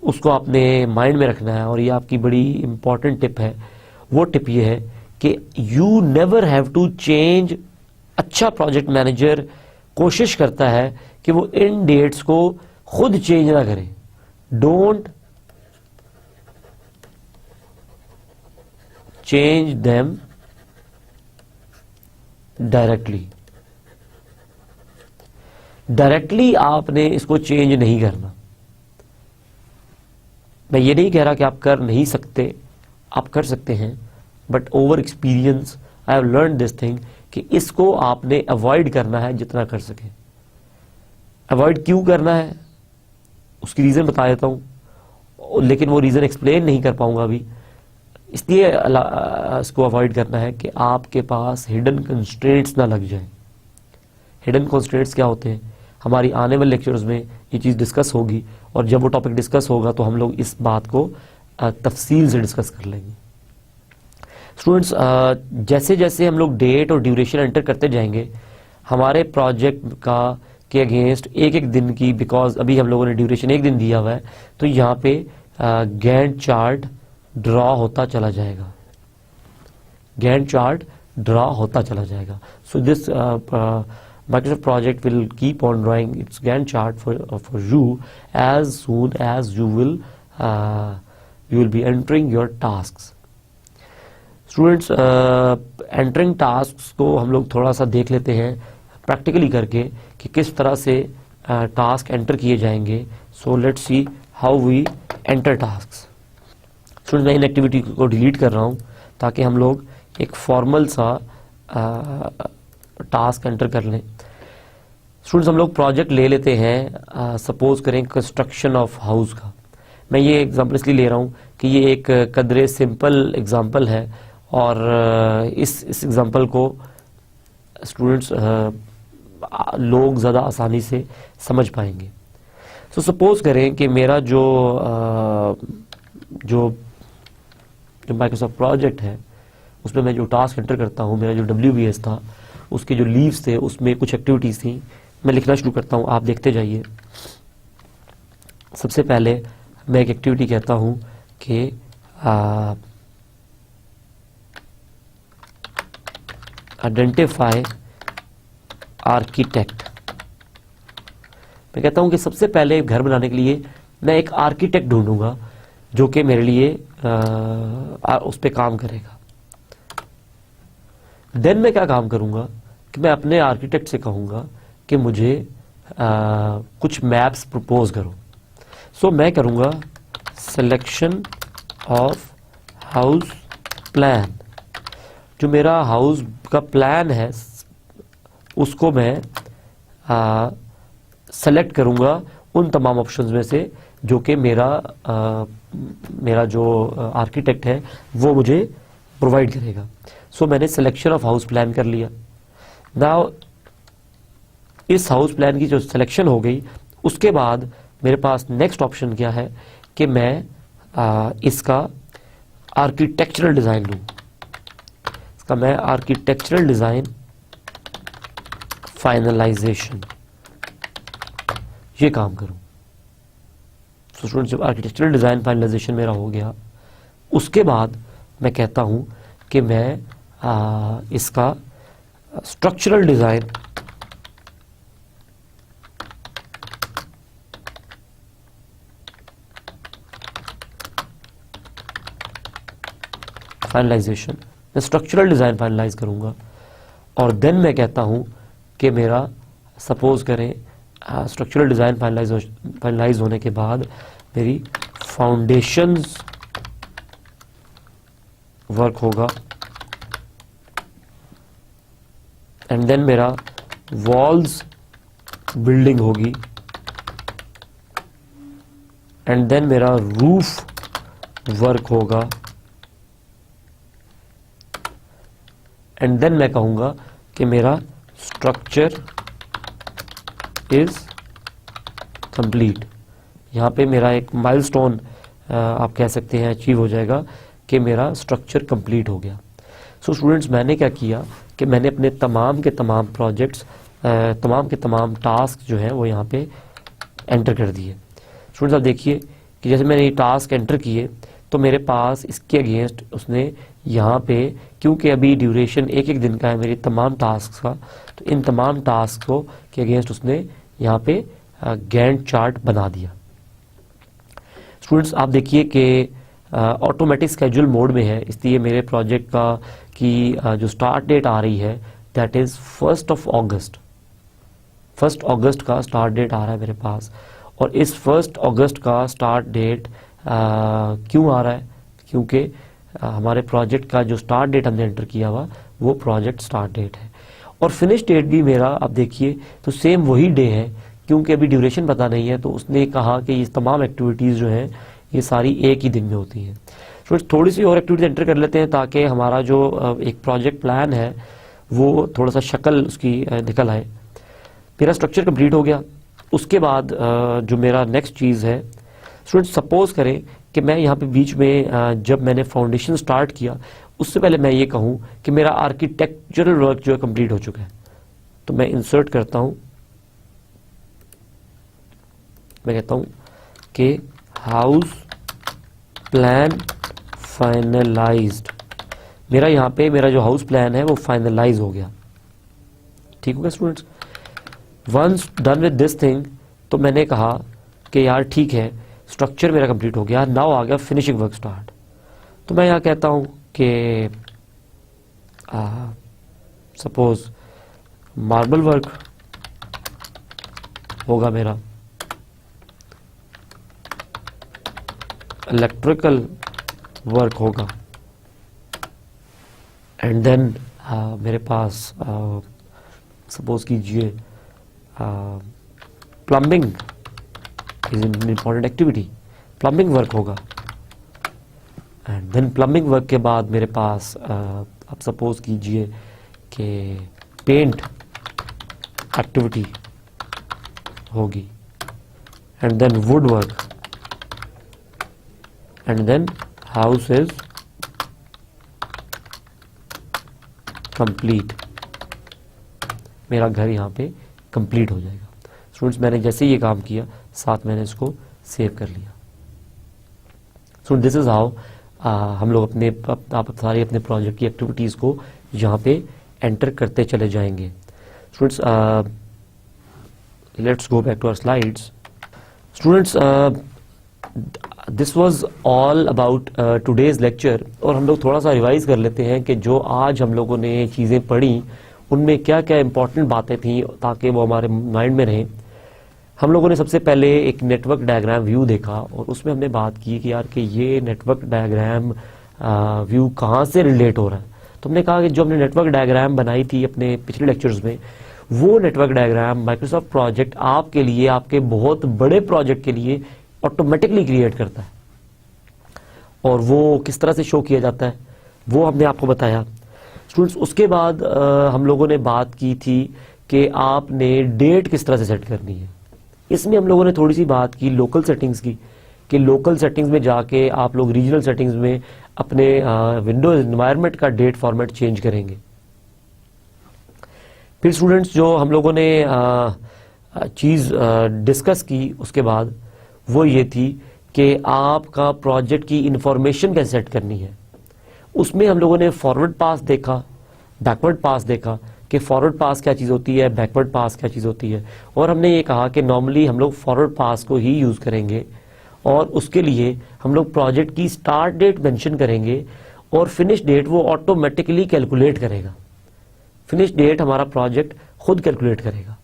[SPEAKER 1] उसको आपने माइंड में रखना है और ये आपकी बड़ी इंपॉर्टेंट टिप है। वो टिप ये है कि you never have to change. अच्छा प्रोजेक्ट मैनेजर कोशिश करता है कि वो इन डेट्स को खुद चेंज ना करे। Don't change them directly. Directly आपने इसको चेंज नहीं करना। मैं ये नहीं कह रहा कि आप कर नहीं सकते, आप कर सकते हैं, but over experience I have learn this thing कि इसको आपने अवॉइड करना है जितना कर सके। अवॉइड क्यों करना है उसकी रीजन बता देता हूं, लेकिन वो रीजन एक्सप्लेन नहीं कर पाऊंगा अभी। इसलिए इसको अवॉइड करना है कि आपके पास हिडन कंस्ट्रेंट्स ना लग जाए। हिडन कंस्ट्रेंट्स क्या होते हैं, हमारी आने वाले लेक्चर्स में ये चीज़ डिस्कस होगी, और जब वो टॉपिक डिस्कस होगा तो हम लोग इस बात को तफसील से डिस्कस कर लेंगे। स्टूडेंट्स, जैसे जैसे हम लोग डेट और ड्यूरेशन एंटर करते जाएंगे हमारे प्रोजेक्ट का के अगेंस्ट एक एक दिन की, बिकॉज अभी हम लोगों ने ड्यूरेशन एक दिन दिया हुआ है, तो यहाँ पे गैंट चार्ट ड्रॉ होता चला जाएगा। गैंट चार्ट ड्रॉ होता चला जाएगा। So this Microsoft project will keep on drawing its Gantt chart for you as soon as you will be entering your tasks. Students, entering tasks को हम लोग थोड़ा सा देख लेते हैं प्रैक्टिकली करके कि किस तरह से टास्क एंटर किए जाएंगे। So let's see how we enter tasks. Students, मैं इन एक्टिविटी को डिलीट कर रहा हूँ ताकि हम लोग एक फॉर्मल सा टास्क एंटर कर लें। स्टूडेंट्स, हम लोग प्रोजेक्ट ले लेते हैं, सपोज करें कंस्ट्रक्शन ऑफ हाउस का। मैं ये एग्जांपल इसलिए ले रहा हूँ कि ये एक कदरे सिंपल एग्जांपल है, और इस एग्जांपल को स्टूडेंट्स लोग ज़्यादा आसानी से समझ पाएंगे। तो सपोज करें कि मेरा जो माइक्रोसॉफ्ट प्रोजेक्ट है उसमें मैं जो टास्क एंटर करता हूँ, मेरा जो WBS था उसके जो लीव्स थे उसमें कुछ एक्टिविटीज थी। मैं लिखना शुरू करता हूं, आप देखते जाइए। सबसे पहले मैं एक एक्टिविटी कहता हूं कि आइडेंटिफाई आर्किटेक्ट। मैं कहता हूं कि सबसे पहले घर बनाने के लिए मैं एक आर्किटेक्ट ढूंढूंगा जो कि मेरे लिए उस पर काम करेगा। देन मैं क्या काम करूंगा कि मैं अपने आर्किटेक्ट से कहूंगा कि मुझे कुछ मैप्स प्रपोज करो। सो मैं करूंगा सिलेक्शन ऑफ हाउस प्लान। जो मेरा हाउस का प्लान है उसको मैं सेलेक्ट करूंगा उन तमाम ऑप्शंस में से जो कि मेरा जो आर्किटेक्ट है वो मुझे प्रोवाइड करेगा। सो मैंने सिलेक्शन ऑफ हाउस प्लान कर लिया। नाउ इस हाउस प्लान की जो सिलेक्शन हो गई उसके बाद मेरे पास नेक्स्ट ऑप्शन क्या है कि मैं इसका आर्किटेक्चरल डिजाइन लूं। इसका मैं आर्किटेक्चरल डिजाइन फाइनलाइजेशन ये काम करूं। तो स्टूडेंट्स, जब आर्किटेक्चरल डिजाइन फाइनलाइजेशन मेरा हो गया उसके बाद मैं कहता हूं कि मैं इसका स्ट्रक्चरल डिजाइन फाइनलाइजेशन, मैं स्ट्रक्चरल डिजाइन फाइनलाइज करूंगा। और देन मैं कहता हूं कि मेरा सपोज करें स्ट्रक्चरल डिजाइन फाइनलाइज होने के बाद मेरी फाउंडेशंस वर्क होगा, एंड देन मेरा वॉल्स बिल्डिंग होगी, एंड देन मेरा रूफ वर्क होगा, एंड देन मैं कहूंगा कि मेरा स्ट्रक्चर इज कंप्लीट। यहां पे मेरा एक माइलस्टोन आप कह सकते हैं अचीव हो जाएगा कि मेरा स्ट्रक्चर कंप्लीट हो गया। सो स्टूडेंट्स, मैंने क्या किया कि मैंने अपने तमाम के तमाम प्रोजेक्ट्स तमाम के तमाम टास्क जो हैं वो यहाँ पे एंटर कर दिए। स्टूडेंट्स, आप देखिए कि जैसे मैंने ये टास्क एंटर किए तो मेरे पास इसके अगेंस्ट उसने यहाँ पे क्योंकि अभी ड्यूरेशन एक एक दिन का है मेरी तमाम टास्क का, तो इन तमाम टास्क को के अगेंस्ट उसने यहाँ पे गैंट चार्ट बना दिया। स्टूडेंट्स आप देखिए कि ऑटोमेटिक स्केड्यूल मोड में है, इसलिए मेरे प्रोजेक्ट का की जो स्टार्ट डेट आ रही है दैट इज़ 1 अगस्त। 1 अगस्त का स्टार्ट डेट आ रहा है मेरे पास। और इस 1 अगस्त का स्टार्ट डेट क्यों आ रहा है? क्योंकि हमारे प्रोजेक्ट का जो स्टार्ट डेट हमने एंटर किया हुआ वो प्रोजेक्ट स्टार्ट डेट है। और फिनिश डेट भी मेरा आप देखिए तो सेम वही डे है, क्योंकि अभी ड्यूरेशन पता नहीं है, तो उसने कहा कि ये तमाम एक्टिविटीज़ जो हैं ये सारी एक ही दिन में होती हैं। तो थोड़ी सी और एक्टिविटीज एंटर कर लेते हैं ताकि हमारा जो एक प्रोजेक्ट प्लान है वो थोड़ा सा शक्ल उसकी निकल आए। मेरा स्ट्रक्चर कंप्लीट हो गया। उसके बाद जो मेरा नेक्स्ट चीज़ है, स्टूडेंट सपोज करें कि मैं यहाँ पे बीच में जब मैंने फाउंडेशन स्टार्ट किया उससे पहले मैं ये कहूँ कि मेरा आर्किटेक्चरल वर्क जो है कंप्लीट हो चुका है, तो मैं इंसर्ट करता हूँ, मैं कहता हूँ कि हाउस प्लान फाइनलाइज्ड। मेरा यहाँ पे मेरा जो हाउस प्लान है वो फाइनलाइज हो गया। ठीक हो गया students? Once done with this thing, तो मैंने कहा कि यार ठीक है स्ट्रक्चर मेरा कंप्लीट हो गया, नाउ आ गया फिनिशिंग वर्क स्टार्ट। तो मैं यहाँ कहता हूँ कि सपोज मार्बल वर्क होगा मेरा, इलेक्ट्रिकल वर्क होगा, एंड देन मेरे पास सपोज कीजिए plumbing is an important activity, plumbing work होगा, एंड देन प्लम्बिंग वर्क के बाद मेरे पास आप सपोज कीजिए कि पेंट एक्टिविटी होगी, and then wood work, and then house is complete. मेरा घर यहाँ पे कंप्लीट हो जाएगा। स्टूडेंट्स मैंने जैसे ये काम किया साथ मैंने इसको सेव कर लिया। सो दिस इज हाउ हम लोग अपने आप सारे अपने प्रोजेक्ट की एक्टिविटीज़ को यहाँ पे एंटर करते चले जाएंगे। Students let's go back to our slides. Students this was all about today's lecture, और हम लोग थोड़ा सा रिवाइज कर लेते हैं कि जो आज हम लोगों ने चीज़ें पढ़ी उनमें क्या क्या इंपॉर्टेंट बातें थी ताकि वो हमारे माइंड में रहें। हम लोगों ने सबसे पहले एक नेटवर्क डायग्राम व्यू देखा और उसमें हमने बात की कि यार कि ये नेटवर्क डायग्राम व्यू कहाँ से रिलेट हो रहा है। तो हमने कहा कि जो हमने नेटवर्क डायग्राम बनाई थी अपने पिछले लेक्चर्स में, वो नेटवर्क डायग्राम माइक्रोसॉफ्ट प्रोजेक्ट आपके लिए, आपके बहुत बड़े प्रोजेक्ट के लिए ऑटोमेटिकली क्रिएट करता है। और वो किस तरह से शो किया जाता है वो हमने आपको बताया। स्टूडेंट्स उसके बाद हम लोगों ने बात की थी कि आपने डेट किस तरह से सेट करनी है। इसमें हम लोगों ने थोड़ी सी बात की लोकल सेटिंग्स की, कि लोकल सेटिंग्स में जाके आप लोग रीजनल सेटिंग्स में अपने विंडोज एनवायरनमेंट का डेट फॉर्मेट चेंज करेंगे। फिर स्टूडेंट्स जो हम लोगों ने चीज़ डिस्कस की उसके बाद वो ये थी कि आपका प्रोजेक्ट की इंफॉर्मेशन कैसे सेट करनी है। उसमें हम लोगों ने फॉरवर्ड पास देखा, बैकवर्ड पास देखा कि फॉरवर्ड पास क्या चीज़ होती है, बैकवर्ड पास क्या चीज़ होती है। और हमने ये कहा कि नॉर्मली हम लोग फॉरवर्ड पास को ही यूज़ करेंगे और उसके लिए हम लोग प्रोजेक्ट की स्टार्ट डेट मेंशन करेंगे और फिनिश डेट वो ऑटोमेटिकली कैलकुलेट करेगा। फिनिश डेट हमारा प्रोजेक्ट खुद कैलकुलेट करेगा।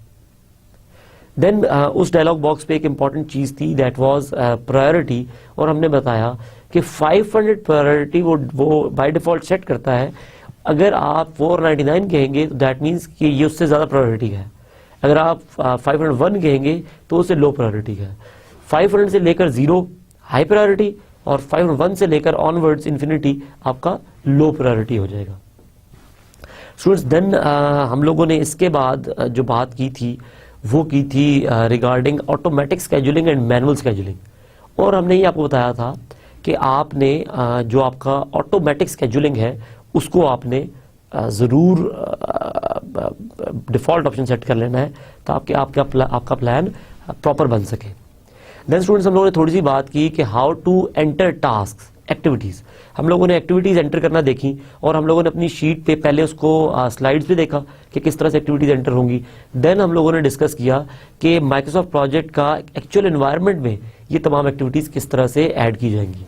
[SPEAKER 1] देन उस डायलॉग बॉक्स पे एक इंपॉर्टेंट चीज़ थी दैट वाज प्रायोरिटी, और हमने बताया कि 500 प्रायोरिटी वो बाय डिफॉल्ट सेट करता है। अगर आप 499 कहेंगे तो दैट मीन्स कि ये उससे ज़्यादा प्रायोरिटी का है। अगर आप 501 कहेंगे तो उससे लो प्रायोरिटी का है। 500 से लेकर 0 हाई प्रायोरिटी और 501 से लेकर ऑनवर्ड्स इन्फिनिटी आपका लो प्रायोरिटी हो जाएगा। स्टूडेंट्स देन हम लोगों ने इसके बाद जो बात की थी वो की थी regarding automatic scheduling and manual scheduling. और हमने ये आपको बताया था कि आपने जो आपका ऑटोमेटिक स्केड्यूलिंग है उसको आपने ज़रूर डिफ़ॉल्ट ऑप्शन सेट कर लेना है ताकि आपका प्लान प्रॉपर बन सके। देन स्टूडेंट्स हम लोगों ने थोड़ी सी बात की कि how to enter task activities. हम लोगों ने एक्टिविटीज़ एंटर करना देखी और हम लोगों ने अपनी शीट पे पहले उसको स्लाइड्स पे देखा कि किस तरह से एक्टिविटीज़ एंटर होंगी। देन हम लोगों ने डिस्कस किया कि माइक्रोसॉफ्ट प्रोजेक्ट का एक्चुअल एनवायरनमेंट में ये तमाम एक्टिविटीज़ किस तरह से ऐड की जाएंगी।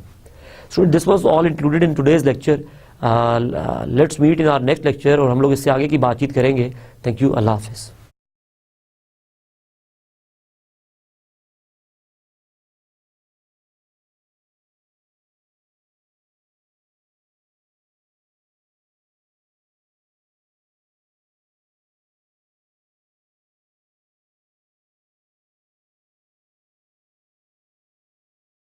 [SPEAKER 1] So this was all included in today's lecture. Let's meet in our next lecture और हम लोग इससे आगे की बातचीत करेंगे। थैंक यू, अल्लाह हाफिज़।